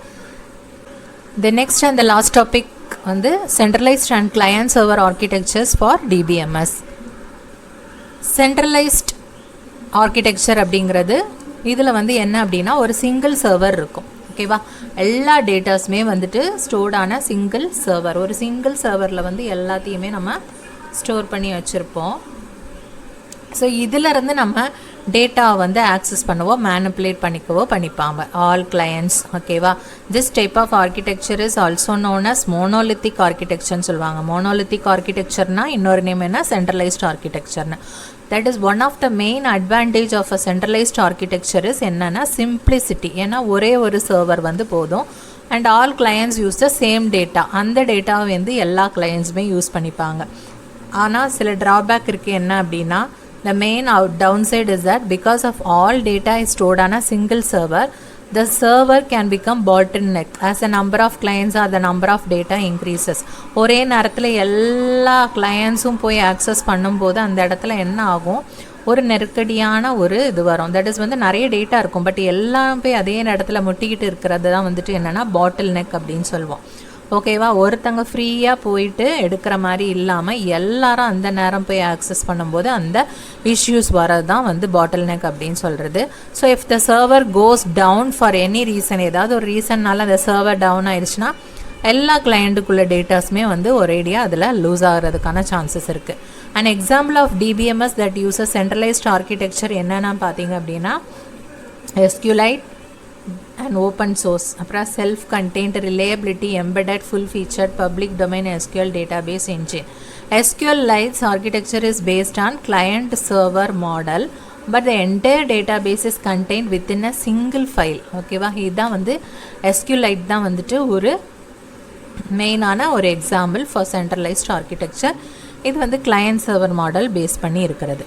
The next and the last topic வந்து centralized and client server architectures for DBMS. Centralized architecture அப்படிங்கிறது இதில் வந்து என்ன அப்படின்னா ஒரு சிங்கிள் சர்வர் இருக்கும். ஓகேவா, எல்லா டேட்டாஸுமே வந்துட்டு ஸ்டோர்டான சிங்கிள் சர்வர். ஒரு சிங்கிள் சர்வரில் வந்து எல்லாத்தையுமே நம்ம ஸ்டோர் பண்ணி வச்சுருப்போம். ஸோ இதிலிருந்து நம்ம டேட்டா வந்து ஆக்சஸ் பண்ணவோ மேனிப்புலேட் பண்ணிக்கவோ பண்ணிப்பாங்க ஆல் கிளையன்ட்ஸ். ஓகேவா, this type of architecture is also known as monolithic ஆர்கிடெக்சர்னு சொல்லுவாங்க. மோனோலித்திக் ஆர்கிடெக்சர்னா இன்னொரு நேம் என்ன, சென்ட்ரலைஸ்ட் ஆர்கிடெக்சர்னு. That is one of the main advantage of a centralized architecture is என்னென்னா சிம்பிளிசிட்டி. ஏன்னா ஒரே ஒரு சர்வர் வந்து போதும் and all clients use the same data. அந்த டேட்டாவை வந்து எல்லா கிளையன்ட்ஸுமே யூஸ் பண்ணிப்பாங்க. ஆனால் சில ட்ராபேக் இருக்குது. என்ன அப்படின்னா the main downside is that because of all data is stored on a single server, the server can become bottleneck as the number of clients or the number of data increases. ஒரே நேரத்தில் எல்லா கிளையண்ட்ஸும் போய் access பண்ணும்போது அந்த இடத்துல என்ன ஆகும், ஒரு நெருக்கடியான ஒரு இது வரும். தட் இஸ் வந்து நிறைய டேட்டா இருக்கும், பட் எல்லாம் போய் அதே இடத்துல முட்டிக்கிட்டு இருக்கிறது தான் வந்துட்டு என்னென்னா பாட்டில் நெக் அப்படின்னு சொல்லுவோம். ஓகேவா, ஒருத்தங்க ஃப்ரீயாக போயிட்டு எடுக்கிற மாதிரி இல்லாமல் எல்லாரும் அந்த நேரம் போய் ஆக்சஸ் பண்ணும்போது அந்த இஷ்யூஸ் வரது தான் வந்து பாட்டில் நெக் அப்படின்னு சொல்கிறது. So if the server goes down for any reason, ஏதாவது ஒரு ரீசன்னால அந்த சர்வர் டவுன் ஆயிடுச்சுன்னா எல்லா கிளையண்ட்டுக்குள்ள டேட்டாஸுமே வந்து ஒரேடியாக அதில் லூஸ் ஆகிறதுக்கான சான்சஸ் இருக்குது. And example of DBMS that uses centralised architecture என்னென்னா பார்த்தீங்க அப்படின்னா SQLite and open source, அப்புறம் self contained reliability embedded full featured public domain SQL database engine. SQLite's architecture is based on client server model, but the entire database is contained within a single file. ஓகேவா, இதுதான் வந்து SQLite தான் வந்துட்டு ஒரு மெயினான ஒரு example for centralised architecture. இது வந்து கிளையண்ட் சர்வர் மாடல் பேஸ் பண்ணி இருக்கிறது.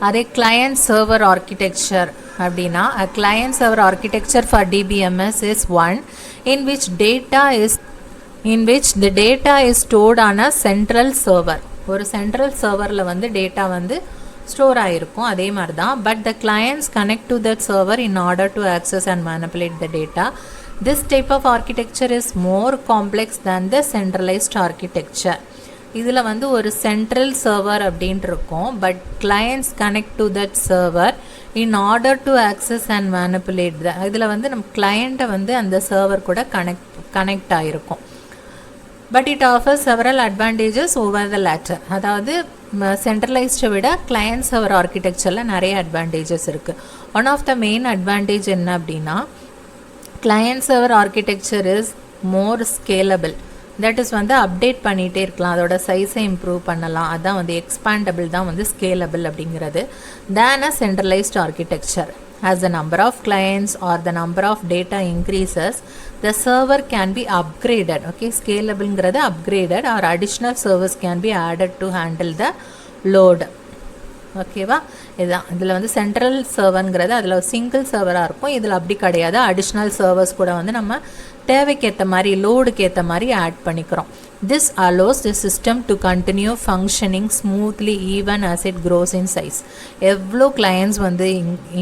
அதே client server architecture அப்படின்னா a client server architecture for DBMS is one in which the data is stored on a central server. ஒரு central serverல வந்து டேட்டா வந்து store ஆகிருக்கும். அதே மாதிரி தான், but the clients connect to that server in order to access and manipulate the data. This type of architecture is more complex than the centralized architecture. இதில் வந்து ஒரு சென்ட்ரல் சர்வர் அப்படின்ட்டு இருக்கும், but clients connect to that server in order to access and manipulate the. இதில் வந்து நம்ம கிளையண்ட்டை வந்து அந்த சர்வர் கூட கனெக்ட் ஆகிருக்கும். But it offers several advantages over the latter. அதாவது சென்ட்ரலைஸ்டை விட கிளையண்ட் சர்வர் ஆர்கிடெக்சரில் நிறைய அட்வான்டேஜஸ் இருக்குது. One of the main advantage என்ன அப்படின்னா client server architecture is more scalable. That is வந்து அப்டேட் பண்ணிகிட்டே இருக்கலாம், அதோட சைஸை இம்ப்ரூவ் பண்ணலாம். அதான் வந்து எக்ஸ்பாண்டபிள் தான் வந்து ஸ்கேலபிள் அப்படிங்கிறது. Than a centralized architecture. As the number of clients or the number of data increases, the server can be upgraded. Okay, scalableங்கிறது upgraded or additional servers can be added to handle the load. ஓகேவா, இதுதான் இதில் வந்து central சர்வருங்கிறது அதில் single சர்வராக இருக்கும். இதில் அப்படி கிடையாது, additional servers கூட வந்து நம்ம தேவைக்கேற்ற மாதிரி லோடுக்கு ஏற்ற மாதிரி ஆட் பண்ணிக்கிறோம். This allows the system to continue functioning smoothly even as it grows in size. எவ்வளோ கிளையண்ட்ஸ் வந்து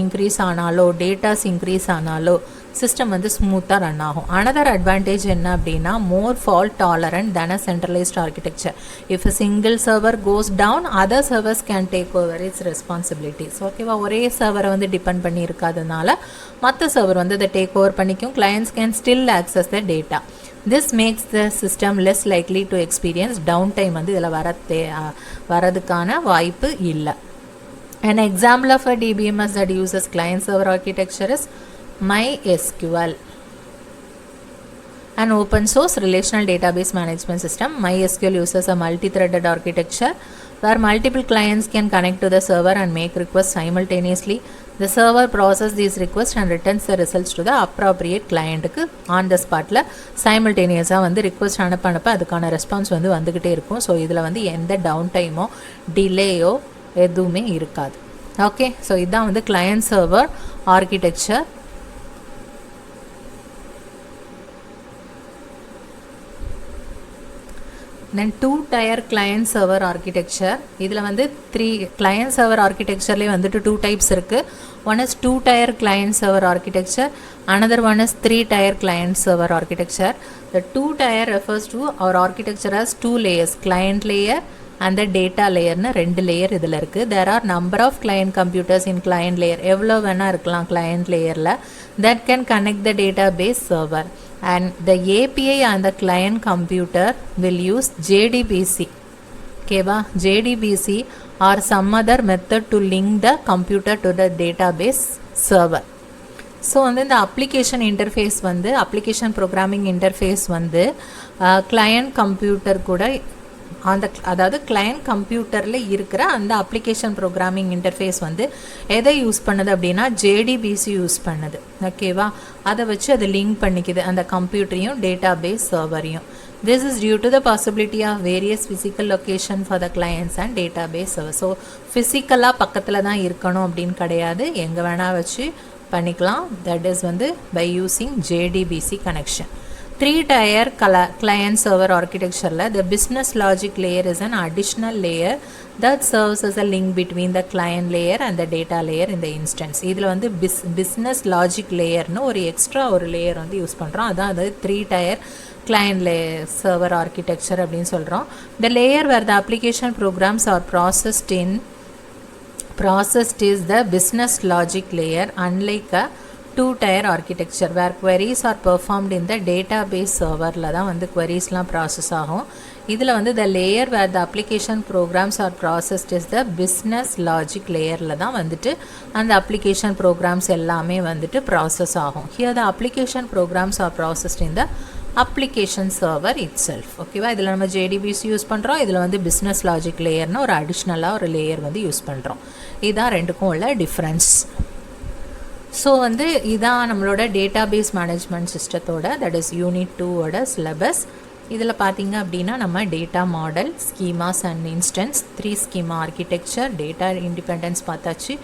இன்க்ரீஸ் ஆனாலோ டேட்டாஸ் இன்க்ரீஸ் ஆனாலோ சிஸ்டம் வந்து ஸ்மூத்தாக ரன் ஆகும். அனதர் அட்வான்டேஜ் என்ன அப்படின்னா more fault tolerant than a centralized architecture. If a single server goes down, other servers can take over its responsibilities. ஓகேவா, ஒரே சர்வரை வந்து டிபெண்ட் பண்ணி இருக்காதனால மற்ற சர்வர் வந்து அதை டேக் ஓவர் பண்ணிக்கும். Clients can still access the data. This makes the system less likely to experience downtime. வந்து இதில் வரதுக்கான வாய்ப்பு இல்லை. An example of a DBMS that uses client server architecture is MySQL, an open source relational database management system. MySQL uses a multi-threaded architecture where multiple clients can connect to the server and make requests simultaneously. The server processes these requests and returns the results to the appropriate client on the spotல simultaneously வந்து request அனுப்ப அதுக்கான response வந்து வந்துக்கிட்டே இருக்கும். So இதில் வந்து எந்த down டைமோ டிலேயோ எதுவுமே இருக்காது. ஓகே, ஸோ இதுதான் வந்து கிளையண்ட் சர்வர் ஆர்கிடெக்சர். தென் 2-tier client server architecture. இதில் வந்து client server architectureலேயே வந்துட்டு 2 types இருக்குது. One is 2-tier client server architecture, another one is 3-tier client server architecture. The 2-tier refers to our architecture as 2 layers, client layer and the data layer னு 2 layer இதில் இருக்குது. There are number of client computers in client layer. எவ்வளோ வேணால் இருக்கலாம் client layerல. That can connect the database server. And the API on the client computer will use JDBC. Okay, JDBC or some other method to link the computer to the database server. So வந்து இந்த application interface வந்து application programming interface வந்து client computer கூட அந்த அதாவது client கம்ப்யூட்டரில் இருக்கிற அந்த அப்ளிகேஷன் ப்ரோக்ராமிங் இன்டர்ஃபேஸ் வந்து எதை யூஸ் பண்ணுது அப்படின்னா JDBC யூஸ் பண்ணுது. ஓகேவா, அதை வச்சு அதை லிங்க் பண்ணிக்குது அந்த கம்ப்யூட்டரையும் database சர்வரையும். This is due to the possibility of various physical location for the clients and database server. So ஃபிசிக்கலாக பக்கத்தில் தான் இருக்கணும் அப்படின்னு கிடையாது, எங்கே வேணால் வச்சு பண்ணிக்கலாம். தட் இஸ் வந்து by using JDBC connection. 3-tier client server architecture, the business logic layer is an additional layer that serves as a link between the client layer and the data layer in the instance. இதில் வந்து business logic layerனு ஒரு extra ஒரு layer வந்து use பண்ணுறோம். அதான் அது 3-tier client layer server architecture அப்படின்னு சொல்கிறோம். The layer where the application programs are processed is the business logic layer, unlike a 2-tier architecture where queries are performed in the database serverல தான் வந்து queriesலாம் process ஆகும். இதில் வந்து the layer where the application programs are processed is the business logic layerல தான் வந்துட்டு அந்த application programs எல்லாமே வந்துட்டு process ஆகும். Here the application programs are processed in the application server itself. ஓகேவா, இதில் நம்ம JDBC யூஸ் பண்ணுறோம். இதில் வந்து business logic layerனு ஒரு அடிஷ்னலாக ஒரு லேயர் வந்து யூஸ் பண்ணுறோம். இதுதான் ரெண்டுக்கும் உள்ள டிஃப்ரென்ஸ். ஸோ வந்து இதான் நம்மளோட டேட்டாபேஸ் மேனேஜ்மெண்ட் சிஸ்டத்தோட தட் இஸ் யூனிட் 2ஓட சிலபஸ். இதில் பார்த்தீங்க அப்படின்னா நம்ம data model, schemas and instance, 3-schema architecture, data independence பார்த்தாச்சு,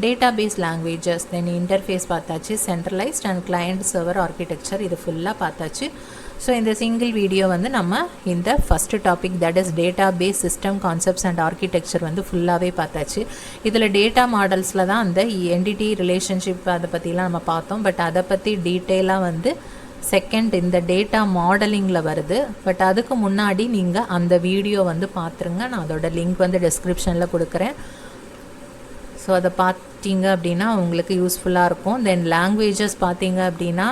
டேட்டாபேஸ் லாங்குவேஜஸ், தென் இன்டர்ஃபேஸ் பார்த்தாச்சு, centralized and client server architecture, இது ஃபுல்லாக பார்த்தாச்சு. ஸோ இந்த சிங்கிள் வீடியோ வந்து நம்ம இந்த first topic that is database system concepts and architecture வந்து ஃபுல்லாகவே பார்த்தாச்சு. இதில் டேட்டா மாடல்ஸில் தான் அந்த என்டிட்டி ரிலேஷன்ஷிப் அதை பற்றிலாம் நம்ம பார்த்தோம். பட் அதை பற்றி டீட்டெயிலாக வந்து செகண்ட் இந்த டேட்டா மாடலிங்கில் வருது. பட் அதுக்கு முன்னாடி நீங்கள் அந்த வீடியோ வந்து பார்த்துருங்க. நான் அதோட லிங்க் வந்து டிஸ்கிரிப்ஷனில் கொடுக்குறேன். ஸோ அதை பார்த்தீங்க அப்படின்னா உங்களுக்கு யூஸ்ஃபுல்லாக இருக்கும். தென் லாங்குவேஜஸ் பார்த்தீங்க அப்படின்னா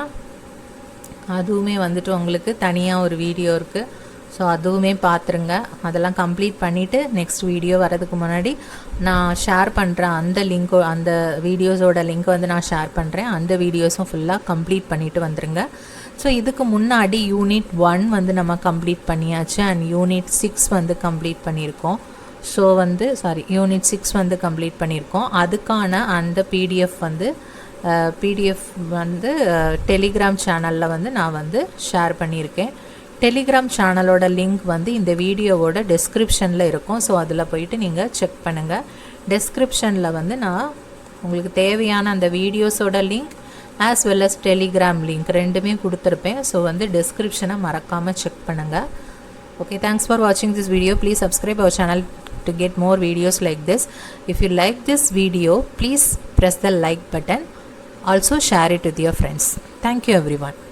அதுவுமே வந்துட்டு உங்களுக்கு தனியாக ஒரு வீடியோ இருக்குது. ஸோ அதுவுமே பார்த்துருங்க. அதெல்லாம் கம்ப்ளீட் பண்ணிவிட்டு நெக்ஸ்ட் வீடியோ வரதுக்கு முன்னாடி நான் ஷேர் பண்ணுறேன் அந்த லிங்க், அந்த வீடியோஸோட லிங்க் வந்து நான் ஷேர் பண்ணுறேன். அந்த வீடியோஸும் ஃபுல்லாக கம்ப்ளீட் பண்ணிவிட்டு வந்துடுங்க. ஸோ இதுக்கு முன்னாடி யூனிட் 1 வந்து நம்ம கம்ப்ளீட் பண்ணியாச்சு அண்ட் யூனிட் 6 வந்து கம்ப்ளீட் பண்ணியிருக்கோம். ஸோ வந்து யூனிட் 6 வந்து கம்ப்ளீட் பண்ணியிருக்கோம். அதுக்கான அந்த பிடிஎஃப் வந்து டெலிகிராம் சேனலில் வந்து நான் வந்து ஷேர் பண்ணியிருக்கேன். டெலிகிராம் சேனலோட லிங்க் வந்து இந்த வீடியோவோட டெஸ்கிரிப்ஷனில் இருக்கும். ஸோ அதில் போயிட்டு நீங்கள் செக் பண்ணுங்கள். டெஸ்கிரிப்ஷனில் வந்து நான் உங்களுக்கு தேவையான அந்த வீடியோஸோட link as well as Telegram link ரெண்டுமே கொடுத்துருப்பேன். ஸோ வந்து டெஸ்கிரிப்ஷனை மறக்காமல் செக் பண்ணுங்கள். Okay, thanks for watching this video. Please subscribe our channel to get more videos like this. If you like this video, please press the like button. Also share it with your friends. Thank you everyone.